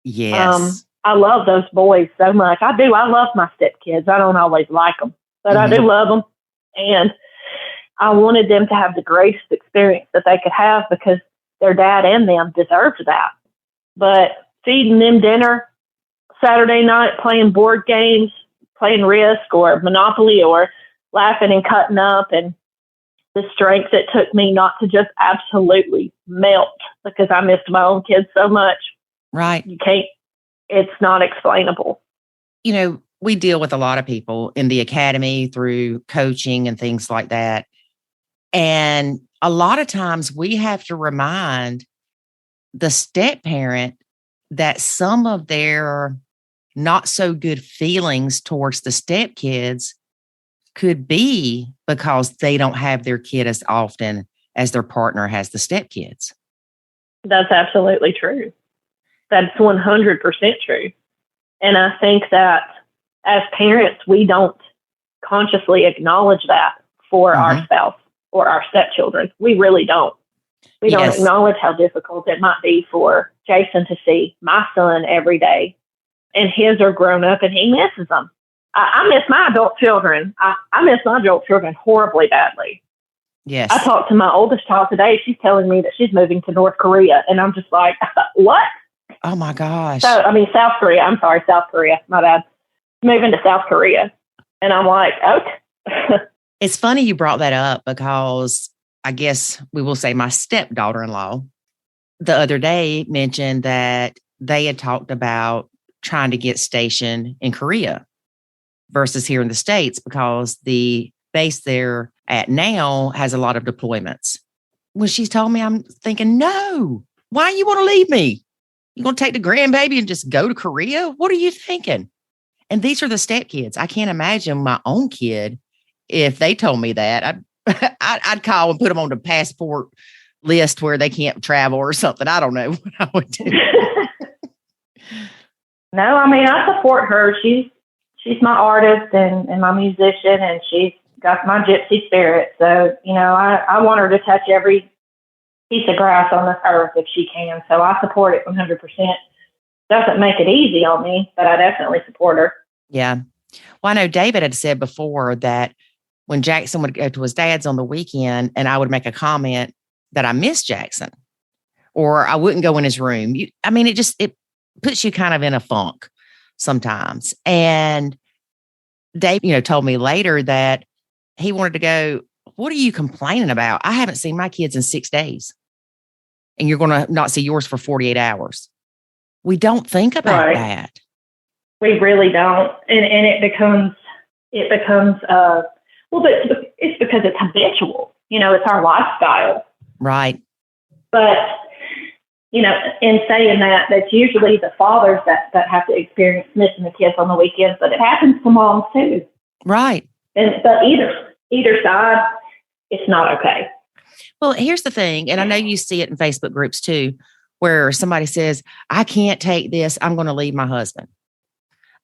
Yes. I love those boys so much. I do. I love my stepkids. I don't always like them, but I do love them. And I wanted them to have the greatest experience that they could have because their dad and them deserved that. But feeding them dinner Saturday night, playing board games, playing Risk or Monopoly or laughing and cutting up and the strength it took me not to just absolutely melt because I missed my own kids so much. Right. You can't, it's not explainable. You know, we deal with a lot of people in the academy through coaching and things like that. And a lot of times we have to remind the step parent that some of their not so good feelings towards the step kids could be because they don't have their kid as often as their partner has the step kids. That's absolutely true. That's 100% true. And I think that as parents, we don't consciously acknowledge that for our spouse or our stepchildren. We really don't. We don't acknowledge how difficult it might be for Jason to see my son every day. And his are grown up and he misses them. I miss my adult children. I miss my adult children horribly badly. Yes. I talked to my oldest child today. She's telling me that she's moving to North Korea. And I'm just like, what? Oh, my gosh. So, I mean, South Korea. I'm sorry, South Korea. My bad. Moving to South Korea. And I'm like, okay. It's funny you brought that up because I guess we will say my stepdaughter-in-law the other day mentioned that they had talked about trying to get stationed in Korea versus here in the States because the base they're at now has a lot of deployments. When she told me, I'm thinking, no, why you want to leave me? You going to take the grandbaby and just go to Korea? What are you thinking? And these are the step kids. I can't imagine my own kid. If they told me that, I'd call and put them on the passport list where they can't travel or something. I don't know what I would do. No, I mean, I support her. She's my artist and my musician, and she's got my gypsy spirit. So, you know, I want her to touch every piece of grass on this earth if she can. So I support it 100%. Doesn't make it easy on me, but I definitely support her. Yeah. Well, I know David had said before that when Jackson would go to his dad's on the weekend and I would make a comment that I miss Jackson or I wouldn't go in his room. It puts you kind of in a funk sometimes. And Dave, told me later that he wanted to go, what are you complaining about? I haven't seen my kids in 6 days and you're going to not see yours for 48 hours. We don't think about that. We really don't. And it becomes, but it's because it's habitual. It's our lifestyle. Right. But, in saying that, that's usually the fathers that have to experience missing the kids on the weekends, but it happens to moms too. Right. But either side, it's not okay. Well, here's the thing, and I know you see it in Facebook groups too, where somebody says, I can't take this. I'm going to leave my husband.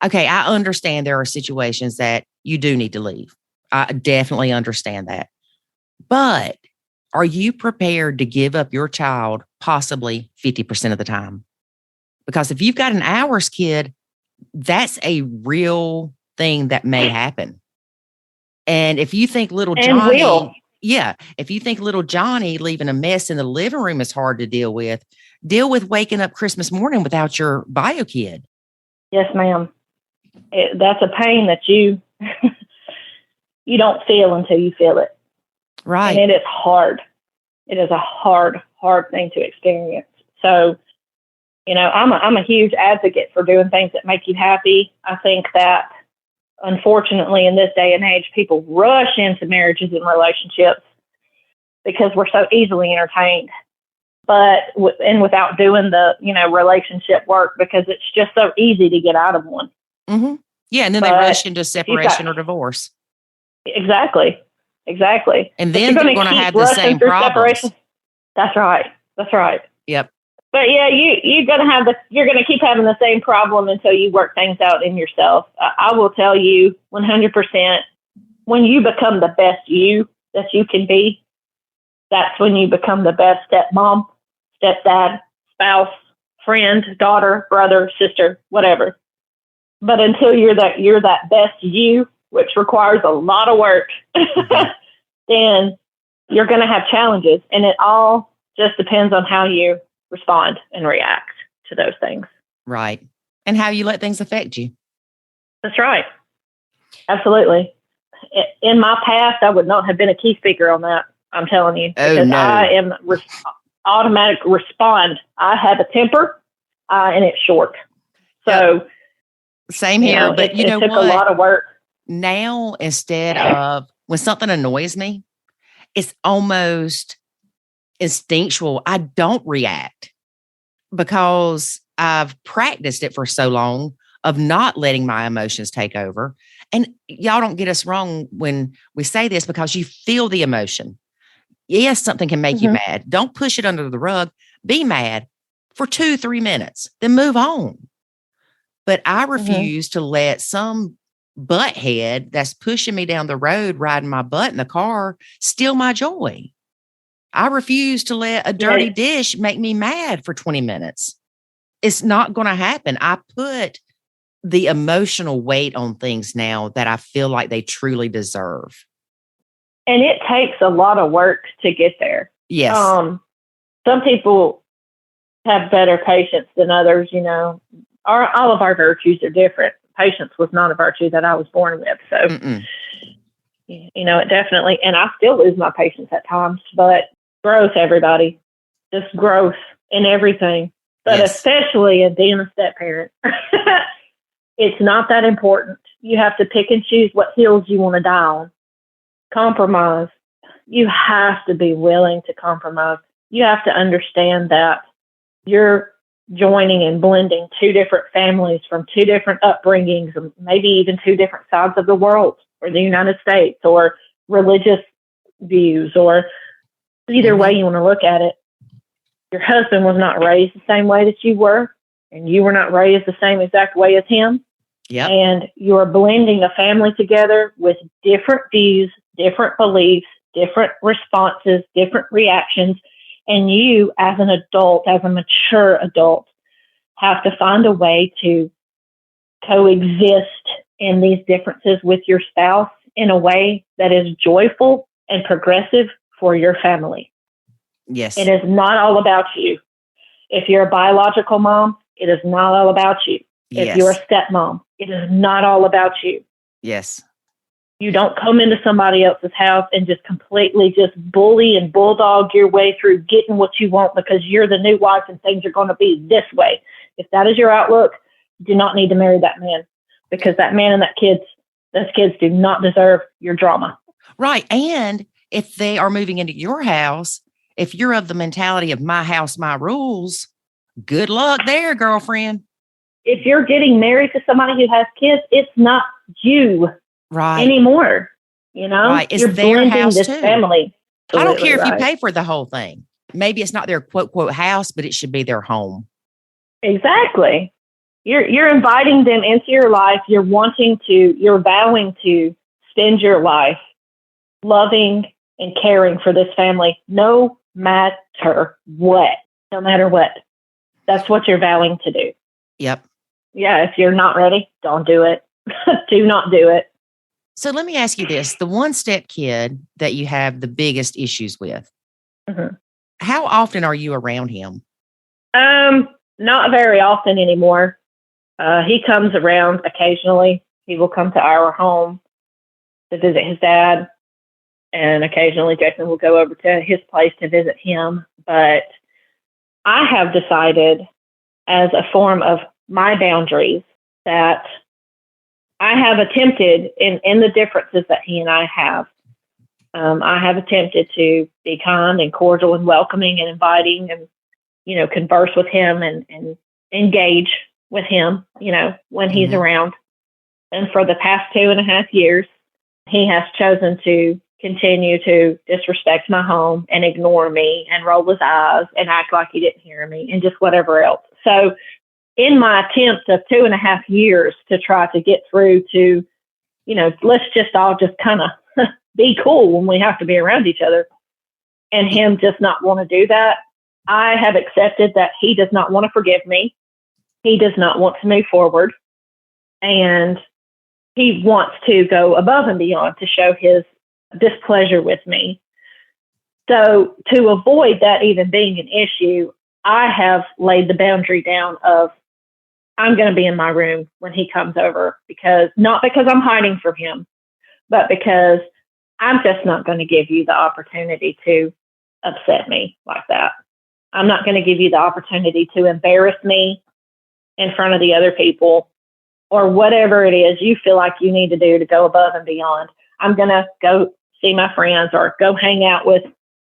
Okay, I understand there are situations that you do need to leave. I definitely understand that. But are you prepared to give up your child possibly 50% of the time? Because if you've got an hours kid, that's a real thing that may happen. And if you think little Johnny, if you think little Johnny leaving a mess in the living room is hard to deal with waking up Christmas morning without your bio kid. Yes, ma'am. That's a pain that you don't feel until you feel it. Right. And it is hard. It is a hard thing to experience. So, I'm a huge advocate for doing things that make you happy. I think that, unfortunately, in this day and age, people rush into marriages and relationships because we're so easily entertained. But, without doing the, relationship work because it's just so easy to get out of one. Mm-hmm. Yeah, and then they rush into separation or divorce. Exactly. And then they're going to have the same problems. That's right. Yep. But yeah, you're going to keep having the same problem until you work things out in yourself. I will tell you 100%, when you become the best you that you can be, that's when you become the best stepmom, stepdad, spouse, friend, daughter, brother, sister, whatever. But until you're that best you, which requires a lot of work, then you're going to have challenges. And it all just depends on how you respond and react to those things. Right. And how you let things affect you. That's right. Absolutely. In my past, I would not have been a key speaker on that. I'm telling you, Oh, because no. I am automatic respond. I have a temper, and it's short. So same here, but you know it took what? a lot of work. Now, instead of when something annoys me, it's almost instinctual. I don't react because I've practiced it for so long of not letting my emotions take over. And y'all don't get us wrong when we say this, because you feel the emotion. Yes, something can make you mad. Don't push it under the rug. Be mad for 2-3 minutes, then move on. But I refuse to let some butthead that's pushing me down the road, riding my butt in the car, steal my joy. I refuse to let a dirty dish make me mad for 20 minutes. It's not going to happen. I put the emotional weight on things now that I feel like they truly deserve. And it takes a lot of work to get there. Yes. Some people have better patience than others, you know. All of our virtues are different. Patience was not a virtue that I was born with. So, you know, it definitely, and I still lose my patience at times, but growth, everybody, just growth in everything, but especially in being a step parent. It's not that important. You have to pick and choose what hills you want to die on. Compromise. You have to be willing to compromise. You have to understand that you're joining and blending two different families from two different upbringings, and maybe even two different sides of the world or the United States, or religious views, or either way you want to look at it. Your husband was not raised the same way that you were, and you were not raised the same exact way as him. Yep. And you are blending a family together with different views, different beliefs, different responses, different reactions. And you, as an adult, as a mature adult, have to find a way to coexist in these differences with your spouse in a way that is joyful and progressive for your family. Yes. It is not all about you. If you're a biological mom, it is not all about you. If you're a stepmom, it is not all about you. Yes. You don't come into somebody else's house and just completely just bully and bulldog your way through getting what you want because you're the new wife and things are going to be this way. If that is your outlook, you do not need to marry that man, because that man and those kids do not deserve your drama. Right. And if they are moving into your house, if you're of the mentality of my house, my rules, good luck there, girlfriend. If you're getting married to somebody who has kids, it's not you anymore. You know, it's you're their blending house this too. family. I don't care if you pay for the whole thing. Maybe it's not their quote, quote house, but it should be their home. Exactly. You're inviting them into your life. You're vowing to spend your life loving and caring for this family, no matter what. No matter what. That's what you're vowing to do. Yep. Yeah, if you're not ready, don't do it. Do not do it. So let me ask you this. The one step kid that you have the biggest issues with, how often are you around him? Not very often anymore. He comes around occasionally. He will come to our home to visit his dad, and occasionally Jason will go over to his place to visit him. But I have decided, as a form of my boundaries, that I have attempted in the differences that he and I have attempted to be kind and cordial and welcoming and inviting and, you know, converse with him and engage with him, you know, when he's around. And for the past 2.5 years, he has chosen to continue to disrespect my home and ignore me and roll his eyes and act like he didn't hear me and just whatever else. So in my attempt of 2.5 years to try to get through to, you know, let's just all just kind of be cool when we have to be around each other, and him just not want to do that, I have accepted that he does not want to forgive me. He does not want to move forward, and he wants to go above and beyond to show his displeasure with me. So to avoid that even being an issue, I have laid the boundary down of I'm going to be in my room when he comes over, because not because I'm hiding from him, but because I'm just not going to give you the opportunity to upset me like that. I'm not going to give you the opportunity to embarrass me in front of the other people or whatever it is you feel like you need to do to go above and beyond. I'm going to go see my friends or go hang out with,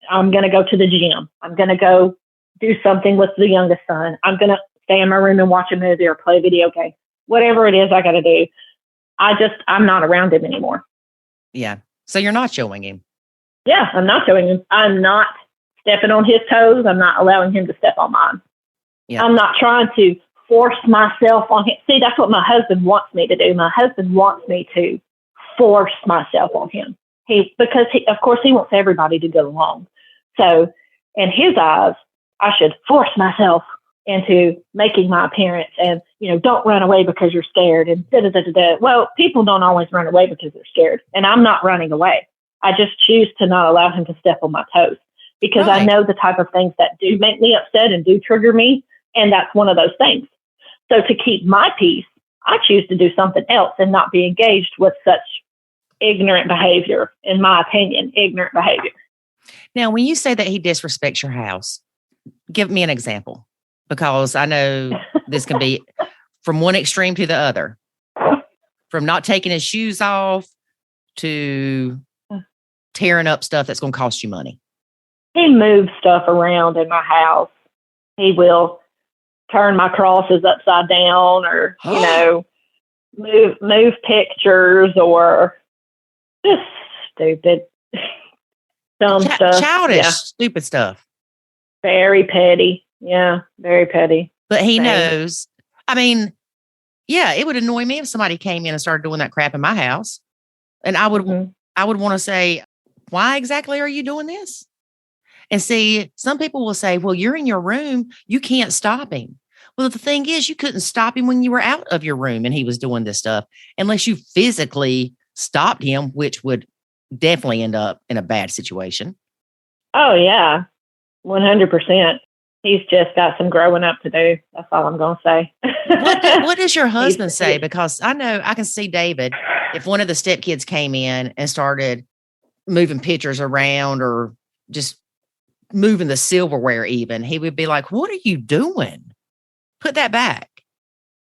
I'm going to go to the gym. I'm going to go do something with the youngest son. I'm going to stay in my room and watch a movie or play a video game. Whatever it is I got to do. I'm not around him anymore. Yeah. So you're not showing him. Yeah, I'm not showing him. I'm not stepping on his toes. I'm not allowing him to step on mine. Yeah. I'm not trying to force myself on him. See, that's what my husband wants me to do. My husband wants me to force myself on him. Because of course, he wants everybody to get along. So in his eyes, I should force myself into making my appearance and, don't run away because you're scared and da-da-da-da-da. Well, people don't always run away because they're scared. And I'm not running away. I just choose to not allow him to step on my toes because I know the type of things that do make me upset and do trigger me. And that's one of those things. So to keep my peace, I choose to do something else and not be engaged with such ignorant behavior, in my opinion, ignorant behavior. Now, when you say that he disrespects your house, give me an example, because I know this can be from one extreme to the other, from not taking his shoes off to tearing up stuff that's going to cost you money. He moves stuff around in my house. He will turn my crosses upside down or, move pictures or just stupid, dumb stuff. Childish, stupid stuff. Very petty. Yeah, very petty. But he knows. I mean, yeah, it would annoy me if somebody came in and started doing that crap in my house. And I would want to say, why exactly are you doing this? And see, some people will say, well, you're in your room. You can't stop him. Well, the thing is, you couldn't stop him when you were out of your room and he was doing this stuff unless you physically stopped him, which would definitely end up in a bad situation. Oh, yeah, 100%. He's just got some growing up to do. That's all I'm going to say. What does your husband say? Because I know I can see David, if one of the stepkids came in and started moving pictures around or just moving the silverware even, he would be like, what are you doing? Put that back.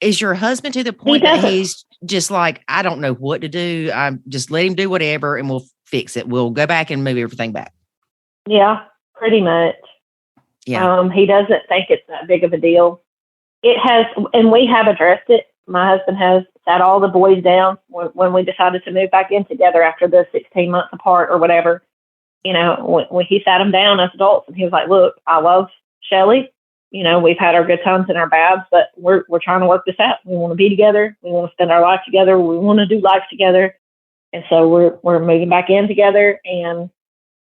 Is your husband to the point that he's just like, I don't know what to do. I'm just let him do whatever and we'll fix it. We'll go back and move everything back. Yeah, pretty much. Yeah. He doesn't think it's that big of a deal. It has, and we have addressed it. My husband has sat all the boys down when we decided to move back in together after the 16 months apart or whatever. When he sat them down as adults and he was like, look, I love Shelley. We've had our good times and our bads, but we're trying to work this out. We want to be together. We want to spend our life together. We want to do life together. And so we're moving back in together and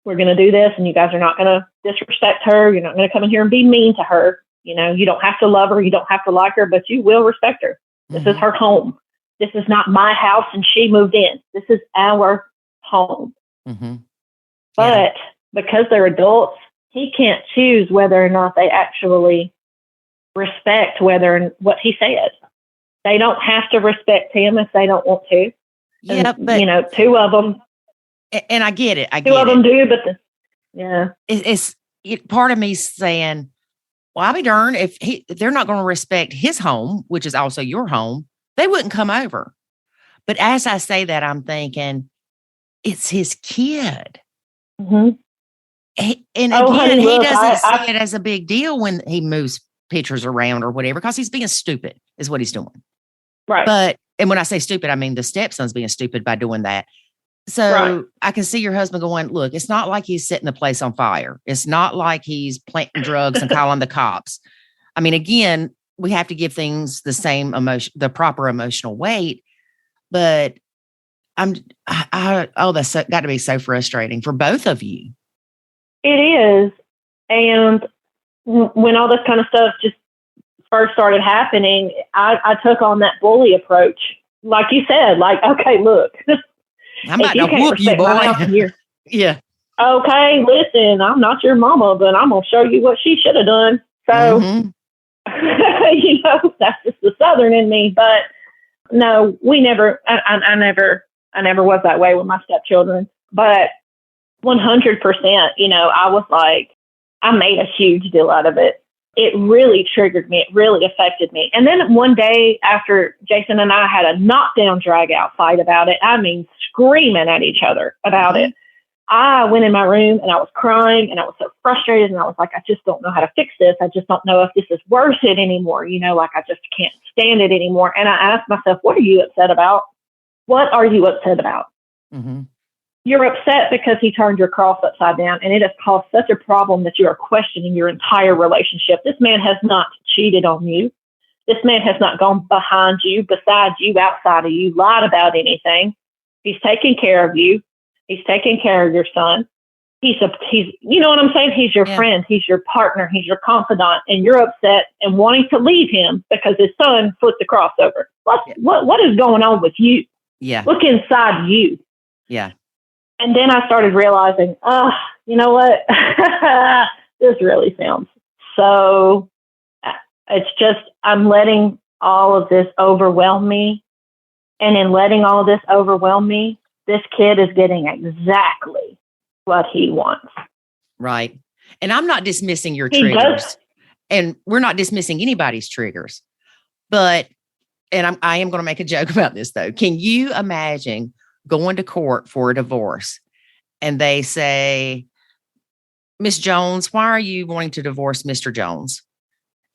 we're going to do this. And you guys are not going to disrespect her. You're not going to come in here and be mean to her. You don't have to love her. You don't have to like her, but you will respect her. This is her home. This is not my house and she moved in. This is our home. Mm-hmm. But because they're adults, he can't choose whether or not they actually respect what he says. They don't have to respect him if they don't want to. Yeah, and, but two of them. And I get it. Two of them do, but it's part of me saying, well, I'll be darned if they're not going to respect his home, which is also your home, they wouldn't come over. But as I say that, I'm thinking it's his kid. Mm-hmm. He doesn't see it as a big deal when he moves pictures around or whatever, because he's being stupid is what he's doing. Right. And when I say stupid, I mean the stepson's being stupid by doing that. So I can see your husband going, look, it's not like he's setting the place on fire. It's not like he's planting drugs and calling the cops. I mean, again, we have to give things the same emotion, the proper emotional weight. But that's got to be so frustrating for both of you. It is. And when all this kind of stuff just first started happening, I took on that bully approach. Like you said, okay, look. I'm about to whoop you, boy. Yeah. Okay, listen, I'm not your mama, but I'm going to show you what she should have done. So, that's just the Southern in me. But no, I never was that way with my stepchildren. But 100%, I was like, I made a huge deal out of it. It really triggered me. It really affected me. And then one day after Jason and I had a knockdown, drag out fight about it, I mean, screaming at each other about it, I went in my room and I was crying and I was so frustrated. And I was like, I just don't know how to fix this. I just don't know if this is worth it anymore. Like I just can't stand it anymore. And I asked myself, what are you upset about? What are you upset about? Mm-hmm. You're upset because he turned your cross upside down, and it has caused such a problem that you are questioning your entire relationship. This man has not cheated on you. This man has not gone behind you, beside you, outside of you, lied about anything. He's taking care of you. He's taking care of your son. He's you know what I'm saying? He's your friend. He's your partner. He's your confidant, and you're upset and wanting to leave him because his son flipped the cross over. What is going on with you? Yeah. Look inside you. Yeah. And then I started realizing, you know what? This really sounds so, it's just, I'm letting all of this overwhelm me. And in letting all of this overwhelm me, this kid is getting exactly what he wants. Right. And I'm not dismissing your triggers. And we're not dismissing anybody's triggers. But, and I am going to make a joke about this, though. Can you imagine going to court for a divorce and they say, Miss Jones, why are you wanting to divorce Mr. Jones?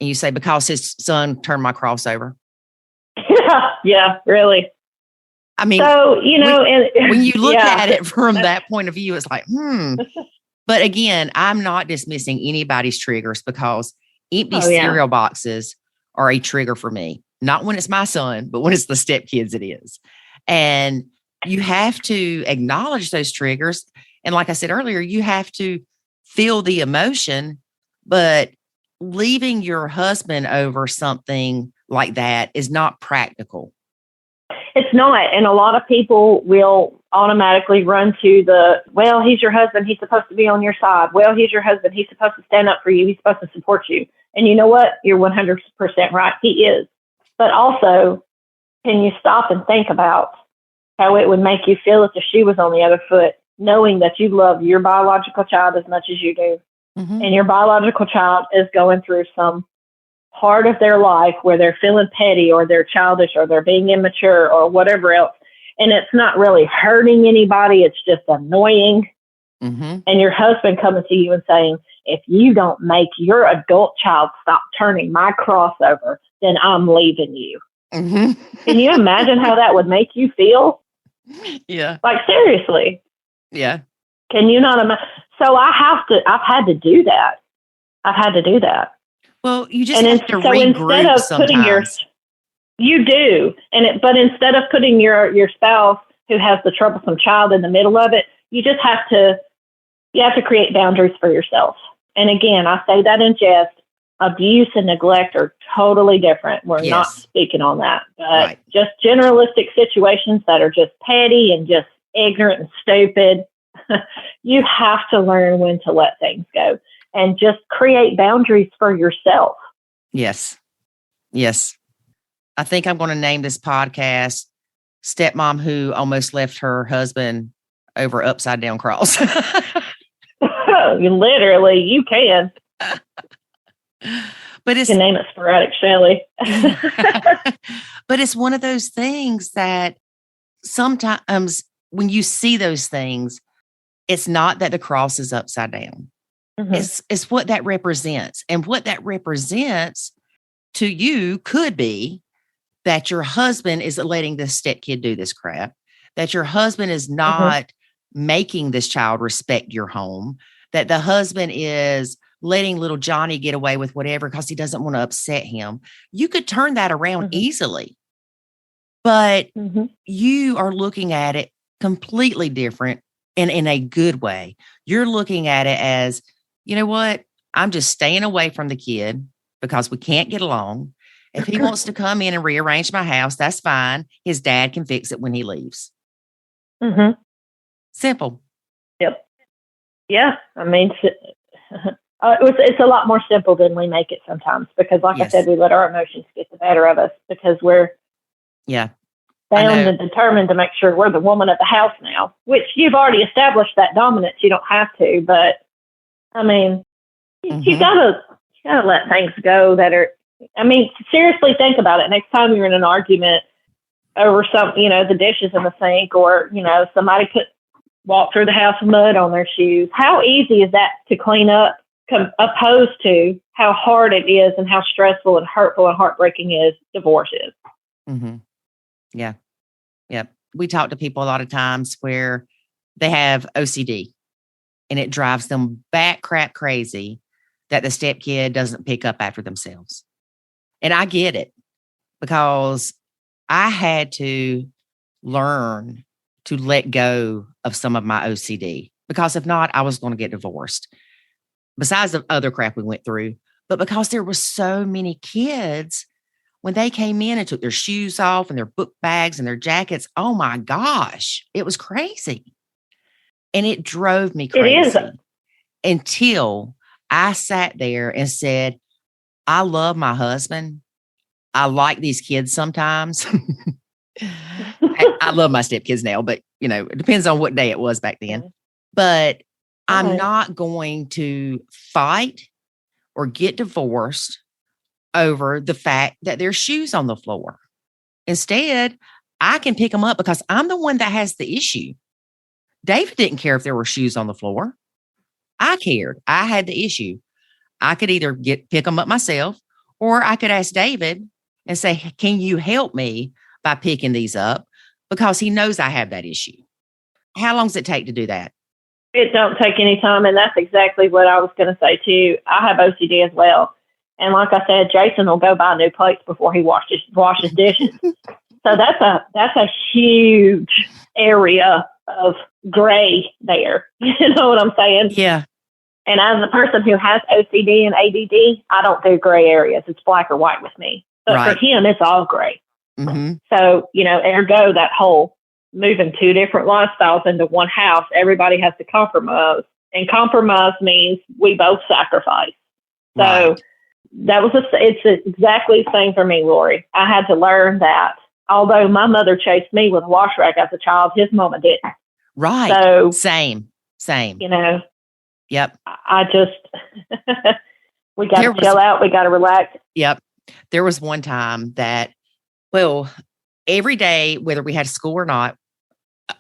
And you say, because his son turned my cross over. Yeah, really. I mean, so, when you look at it from that point of view, it's like, But again, I'm not dismissing anybody's triggers because empty cereal boxes are a trigger for me. Not when it's my son, but when it's the stepkids, it is. And you have to acknowledge those triggers. And like I said earlier, you have to feel the emotion, but leaving your husband over something like that is not practical. It's not. And a lot of people will automatically run to well, he's your husband. He's supposed to be on your side. Well, he's your husband. He's supposed to stand up for you. He's supposed to support you. And you know what? You're 100% right. He is. But also, can you stop and think about how it would make you feel if the shoe was on the other foot, knowing that you love your biological child as much as you do. Mm-hmm. And your biological child is going through some part of their life where they're feeling petty or they're childish or they're being immature or whatever else. And it's not really hurting anybody. It's just annoying. Mm-hmm. And your husband coming to you and saying, if you don't make your adult child stop turning my cross over, then I'm leaving you. Mm-hmm. Can you imagine how that would make you feel? Yeah. Like, seriously. Yeah. Can you not imagine? So I've had to do that. I've had to do that. Well, you just have to regroup sometimes. You do. But instead of putting your spouse who has the troublesome child in the middle of it, you have to create boundaries for yourself. And again, I say that in jest. Abuse and neglect are totally different. We're not speaking on that. But just generalistic situations that are just petty and just ignorant and stupid, you have to learn when to let things go and just create boundaries for yourself. Yes. Yes. I think I'm going to name this podcast Stepmom Who Almost Left Her Husband Over Upside Down Cross. Literally, you can. But it's, you can name it Sporadic Shelley. But it's one of those things that sometimes when you see those things, it's not that the cross is upside down. Mm-hmm. It's what that represents. And what that represents to you could be that your husband is letting this stepkid do this crap, that your husband is not making this child respect your home, that the husband is letting little Johnny get away with whatever because he doesn't want to upset him. You could turn that around easily, but you are looking at it completely different and in a good way. You're looking at it as, you know what? I'm just staying away from the kid because we can't get along. If he wants to come in and rearrange my house, that's fine. His dad can fix it when he leaves. Mm-hmm. Simple. Yep. Yeah. I mean, it's a lot more simple than we make it sometimes because, like I said, we let our emotions get the better of us because we're bound and determined to make sure we're the woman of the house now, which you've already established that dominance. You don't have to, but I mean, you gotta let things go that are, I mean, seriously think about it. Next time you're in an argument over some, the dishes in the sink, or, somebody walk through the house with mud on their shoes. How easy is that to clean up opposed to how hard it is and how stressful and hurtful and heartbreaking is divorce is? Mm-hmm. Yeah. Yep. We talk to people a lot of times where they have OCD and it drives them bat crap crazy that the stepkid doesn't pick up after themselves. And I get it, because I had to learn to let go of some of my OCD, because if not, I was going to get divorced. Besides the other crap we went through, but because there were so many kids, when they came in and took their shoes off and their book bags and their jackets, oh my gosh, it was crazy. And it drove me crazy until I sat there and said, I love my husband. I like these kids sometimes. I love my stepkids now, but it depends on what day it was back then. But I'm not going to fight or get divorced over the fact that there's shoes on the floor. Instead, I can pick them up because I'm the one that has the issue. David didn't care if there were shoes on the floor. I cared. I had the issue. I could either pick them up myself, or I could ask David and say, can you help me by picking these up? Because he knows I have that issue. How long does it take to do that? It don't take any time. And that's exactly what I was going to say too. I have OCD as well. And like I said, Jason will go buy new plates before he washes dishes. So that's a huge area of gray there. You know what I'm saying? Yeah. And as a person who has OCD and ADD, I don't do gray areas. It's black or white with me. But for him, it's all gray. Mm-hmm. So, ergo that whole moving two different lifestyles into one house, everybody has to compromise. And compromise means we both sacrifice. So it's exactly the same for me, Lori. I had to learn that although my mother chased me with a wash rag as a child, his mama didn't. Right. So same. Yep. I just, we got to chill out. We got to relax. Yep. There was one time that, every day, whether we had school or not,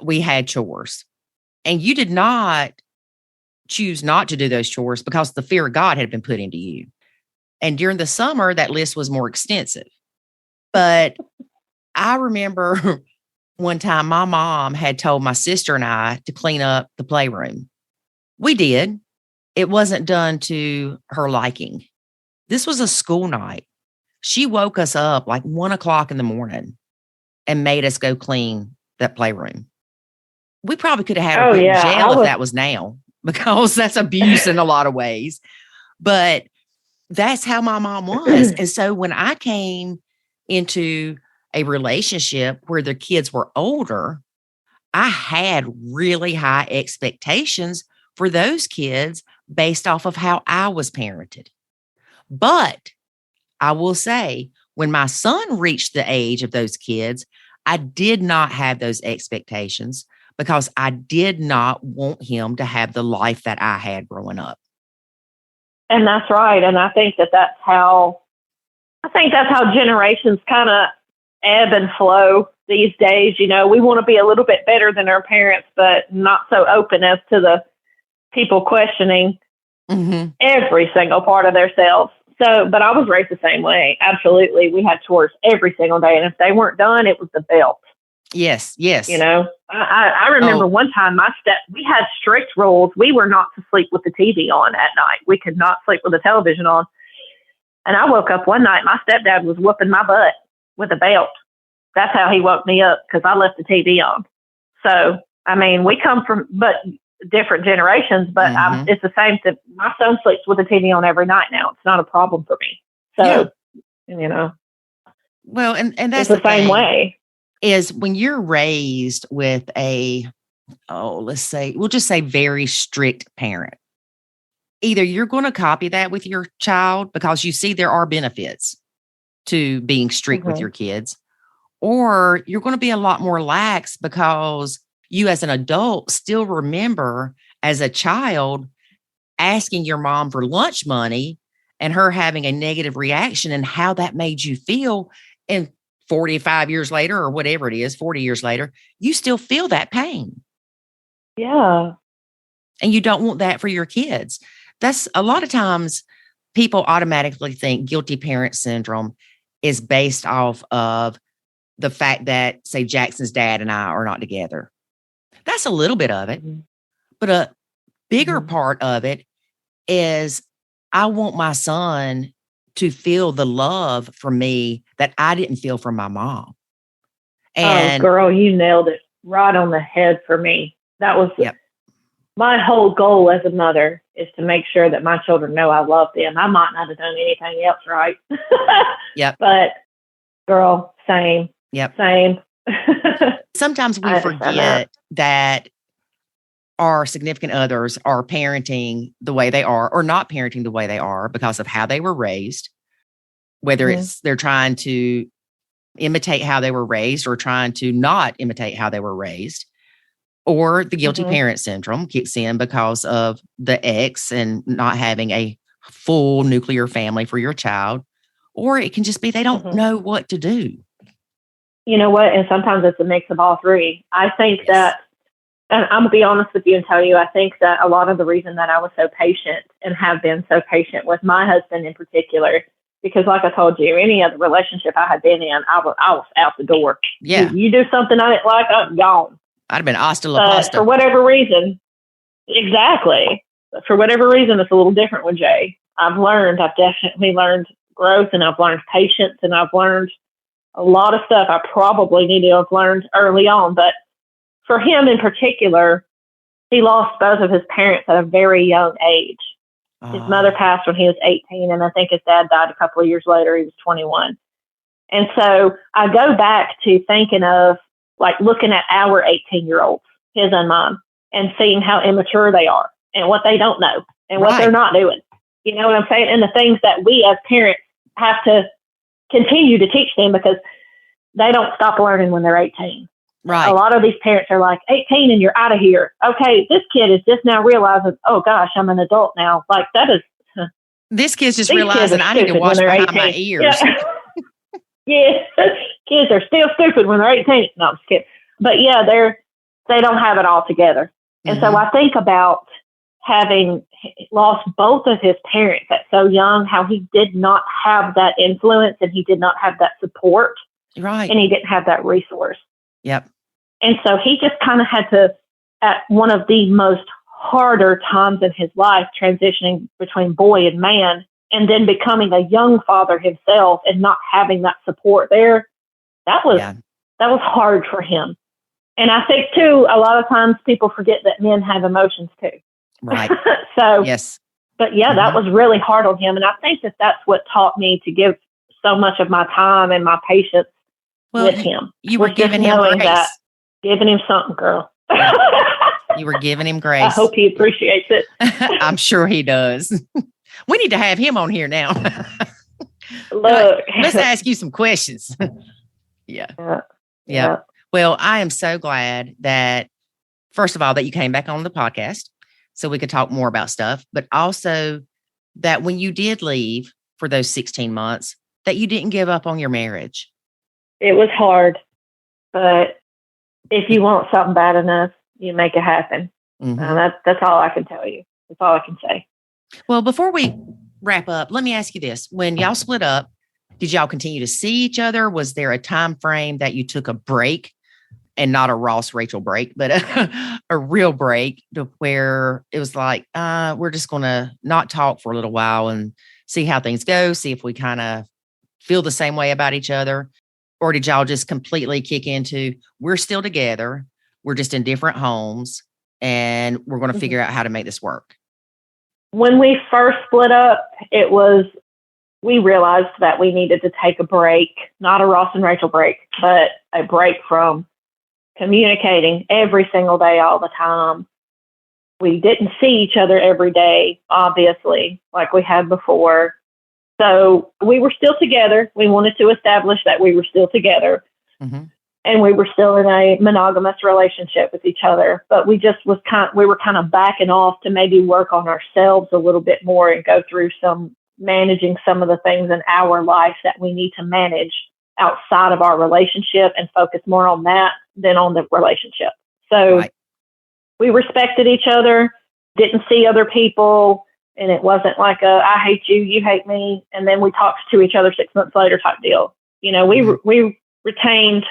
we had chores. And you did not choose not to do those chores because the fear of God had been put into you. And during the summer, that list was more extensive. But I remember one time my mom had told my sister and I to clean up the playroom. We did. It wasn't done to her liking. This was a school night. She woke us up like 1:00 in the morning and made us go clean that playroom. We probably could have had her put in jail if that was now, because that's abuse in a lot of ways. But that's how my mom was. And so when I came into a relationship where the kids were older, I had really high expectations for those kids based off of how I was parented. But I will say, when my son reached the age of those kids, I did not have those expectations because I did not want him to have the life that I had growing up. And that's right. And I think that's how generations kind of ebb and flow these days. We want to be a little bit better than our parents, but not so open as to the people questioning every single part of themselves. So, but I was raised the same way. Absolutely. We had chores every single day. And if they weren't done, it was the belt. Yes. I remember one time we had strict rules. We were not to sleep with the TV on at night. We could not sleep with the television on. And I woke up one night, my stepdad was whooping my butt with a belt. That's how he woke me up, because I left the TV on. So, I mean, we come from different generations, but it's the same. My son sleeps with the TV on every night now. It's not a problem for me. So, Well, and that's it's the same way. Is when you're raised with we'll just say very strict parent. Either you're going to copy that with your child because you see there are benefits to being strict with your kids, or you're going to be a lot more lax because you as an adult still remember as a child asking your mom for lunch money and her having a negative reaction and how that made you feel. And 45 years later, or whatever it is, 40 years later, you still feel that pain. Yeah. And you don't want that for your kids. That's a lot of times people automatically think guilty parent syndrome is based off of the fact that, say, Jackson's dad and I are not together. That's a little bit of it. But a bigger part of it is I want my son to feel the love from me that I didn't feel from my mom. And girl, you nailed it right on the head for me. That was my whole goal as a mother, is to make sure that my children know I love them. I might not have done anything else right. But girl, same. Same. Sometimes we forget that our significant others are parenting the way they are or not parenting the way they are because of how they were raised, whether it's they're trying to imitate how they were raised or trying to not imitate how they were raised, or the guilty parent syndrome kicks in because of the ex and not having a full nuclear family for your child, or it can just be they don't know what to do. You know what? And sometimes it's a mix of all three. I think that, and I'm going to be honest with you and tell you, I think that a lot of the reason that I was so patient and have been so patient with my husband in particular, because like I told you, any other relationship I had been in, I was out the door. Yeah. You do something I didn't like, I'm gone. I'd have been hasta la pasta. For whatever reason, exactly. But for whatever reason, it's a little different with Jay. I've definitely learned growth, and I've learned patience, and I've learned a lot of stuff I probably needed to have learned early on. But for him in particular, he lost both of his parents at a very young age. His mother passed when he was 18, and I think his dad died a couple of years later. He was 21. And so I go back to thinking of, like, looking at our 18-year-olds, his and mine, and seeing how immature they are and what they don't know and what they're not doing. You know what I'm saying? And the things that we as parents have to continue to teach them, because they don't stop learning when they're 18. Right. A lot of these parents are like, 18 and you're out of here. Okay, this kid is just now realizing, oh gosh, I'm an adult now. Like, that is... This kid's just realizing I need to wash behind my ears. Yeah. Kids are still stupid when they're 18. No, I'm just kidding. But yeah, they don't have it all together. And so I think about having lost both of his parents at so young, how he did not have that influence and he did not have that support. Right. And he didn't have that resource. Yep. And so he just kind of had to, at one of the most harder times in his life, transitioning between boy and man, and then becoming a young father himself and not having that support there. That was hard for him. And I think too, a lot of times people forget that men have emotions too. Right. So, yes. But yeah, that was really hard on him. And I think that that's what taught me to give so much of my time and my patience with him. You were giving him grace. Giving him something, girl. You were giving him grace. I hope he appreciates it. I'm sure he does. We need to have him on here now. Look. Let's ask you some questions. Yeah. Well, I am so glad that, first of all, that you came back on the podcast so we could talk more about stuff, but also that when you did leave for those 16 months, that you didn't give up on your marriage. It was hard, but if you want something bad enough, you make it happen. That's all I can tell you. That's all I can say. Well, before we wrap up, let me ask you this. When y'all split up, did y'all continue to see each other? Was there a time frame that you took a break, and not a Ross Rachel break, but a real break, to where it was like, we're just going to not talk for a little while and see how things go, see if we kind of feel the same way about each other? Or did y'all just completely kick into, we're still together, we're just in different homes, and we're going to figure out how to make this work? When we first split up, we realized that we needed to take a break, not a Ross and Rachel break, but a break from communicating every single day, all the time. We didn't see each other every day, obviously, like we had before. So we were still together. We wanted to establish that we were still together, Mm-hmm. And we were still in a monogamous relationship with each other, but we were kind of backing off to maybe work on ourselves a little bit more and go through managing some of the things in our life that we need to manage outside of our relationship and focus more on that than on the relationship. So we respected each other, didn't see other people. And it wasn't like I hate you, you hate me. And then we talked to each other 6 months later type deal. We retained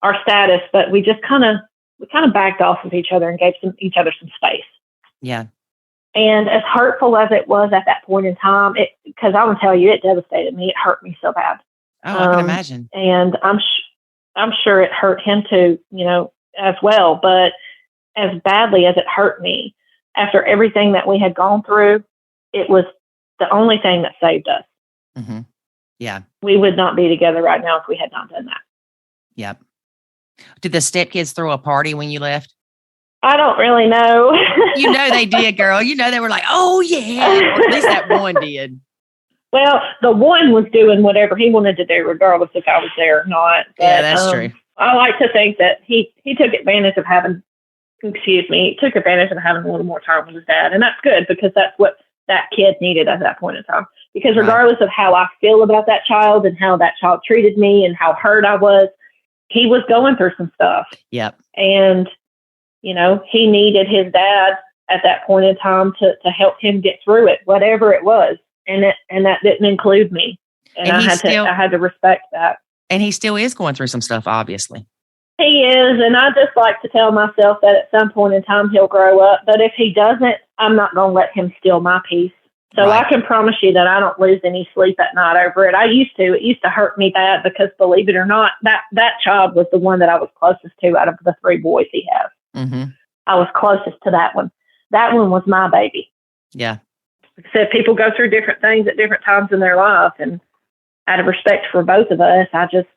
our status, but we just kind of backed off of each other and gave each other some space. Yeah. And as hurtful as it was at that point in time, because I will tell you, it devastated me. It hurt me so bad. Oh, I can imagine. And I'm sure it hurt him too, as well. But as badly as it hurt me, after everything that we had gone through, it was the only thing that saved us. Mm-hmm. Yeah. We would not be together right now if we had not done that. Yep. Did the stepkids throw a party when you left? I don't really know. You know they did, girl. You know they were like, oh, yeah. Or at least that one did. Well, the one was doing whatever he wanted to do, regardless if I was there or not. But, yeah, that's true. I like to think that he took advantage of having a little more time with his dad. And that's good, because that's what that kid needed at that point in time. Because regardless of how I feel about that child and how that child treated me and how hurt I was, he was going through some stuff. Yep. And, he needed his dad at that point in time to help him get through it, whatever it was. And that didn't include me. And I had to respect that. And he still is going through some stuff, obviously. He is. And I just like to tell myself that at some point in time he'll grow up. But if he doesn't, I'm not going to let him steal my peace. So I can promise you that I don't lose any sleep at night over it. I used to. It used to hurt me bad because, believe it or not, that child was the one that I was closest to out of the 3 boys he has. Mm-hmm. I was closest to that one. That one was my baby. Yeah. So people go through different things at different times in their life. And out of respect for both of us, I just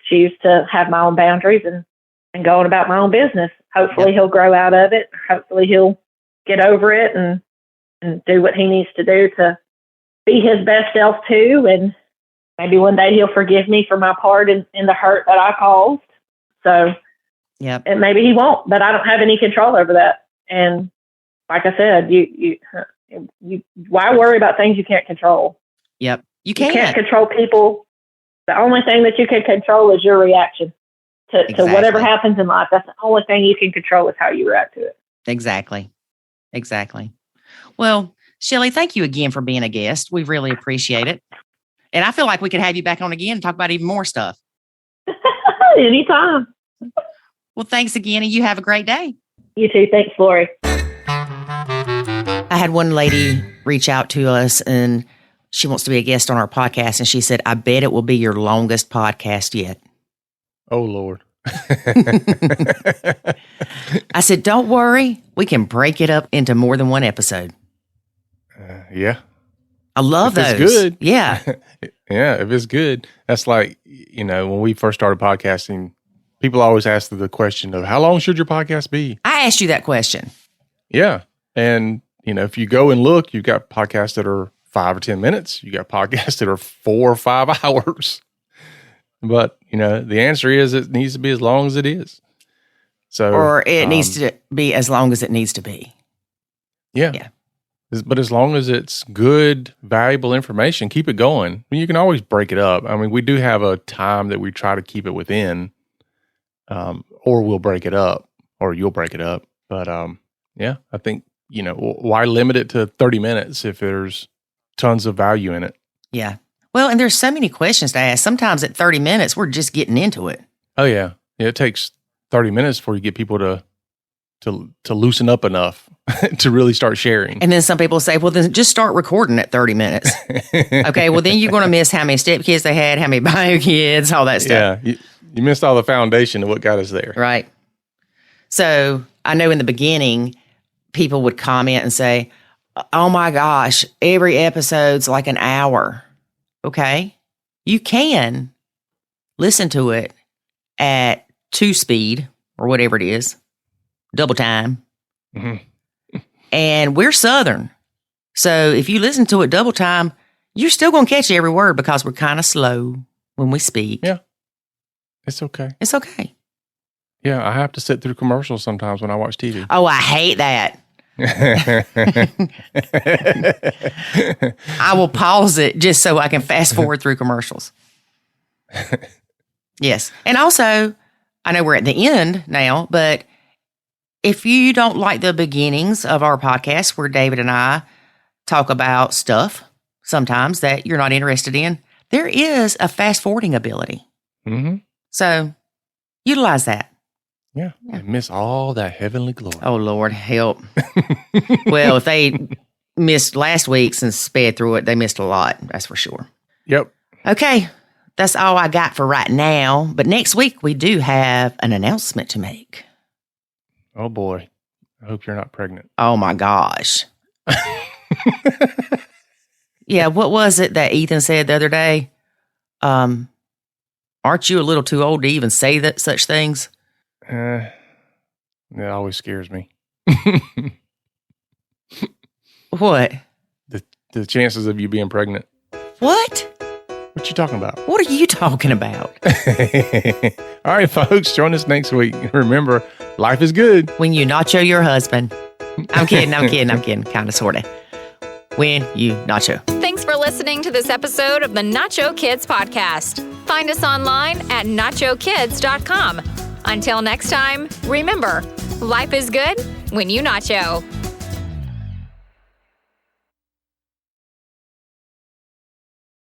choose to have my own boundaries and go on about my own business. Hopefully he'll grow out of it. Hopefully he'll get over it and do what he needs to do to be his best self too. And maybe one day he'll forgive me for my part in the hurt that I caused. So, and maybe he won't, but I don't have any control over that. And like I said, you why worry about things you can't control? Yep. You can't control people. The only thing that you can control is your reaction to whatever happens in life. That's the only thing you can control is how you react to it. Exactly. Well, Shelley, thank you again for being a guest. We really appreciate it. And I feel like we could have you back on again and talk about even more stuff. Anytime. Well, thanks again, and you have a great day. You too. Thanks, Lori. I had one lady reach out to us, and she wants to be a guest on our podcast, and she said, I bet it will be your longest podcast yet. Oh, Lord. I said, don't worry. We can break it up into more than one episode. Yeah. I love if those. It's good. Yeah. Yeah. If it's good, that's like, when we first started podcasting, people always ask the question of how long should your podcast be? I asked you that question. Yeah. And, if you go and look, you've got podcasts that are 5 or 10 minutes. You got podcasts that are 4 or 5 hours. But, the answer is it needs to be as long as it is. So, or it needs to be as long as it needs to be. Yeah. But as long as it's good, valuable information, keep it going. I mean, you can always break it up. I mean, we do have a time that we try to keep it within, or we'll break it up, or you'll break it up. But I think, why limit it to 30 minutes if there's tons of value in it? Yeah. Well, and there's so many questions to ask. Sometimes at 30 minutes, we're just getting into it. Oh, yeah. It takes 30 minutes before you get people to loosen up enough to really start sharing. And then some people say, well, then just start recording at 30 minutes. Okay, well, then you're going to miss how many stepkids they had, how many bio kids, all that stuff. Yeah, you missed all the foundation of what got us there. Right. So I know in the beginning, people would comment and say, oh my gosh, every episode's like an hour. Okay, you can listen to it at 2 speed or whatever it is. Double time. Mm-hmm. And we're Southern. So if you listen to it double time, you're still going to catch every word because we're kind of slow when we speak. Yeah. It's okay. It's okay. Yeah, I have to sit through commercials sometimes when I watch TV. Oh, I hate that. I will pause it just so I can fast forward through commercials. Yes. And also, I know we're at the end now, but if you don't like the beginnings of our podcast where David and I talk about stuff sometimes that you're not interested in, there is a fast forwarding ability. Mm-hmm. So utilize that. Yeah. And miss all that heavenly glory. Oh, Lord, help. Well, if they missed last week's and sped through it, they missed a lot. That's for sure. Yep. Okay. That's all I got for right now. But next week, we do have an announcement to make. Oh, boy. I hope you're not pregnant. Oh, my gosh. Yeah, what was it that Ethan said the other day? Aren't you a little too old to even say that such things? It always scares me. What? The chances of you being pregnant. What? What you talking about? What are you talking about? All right, folks, join us next week. Remember, life is good. When you nacho your husband. I'm kidding. Kind of, sort of. When you nacho. Thanks for listening to this episode of the Nacho Kids Podcast. Find us online at nachokids.com. Until next time, remember, life is good when you nacho.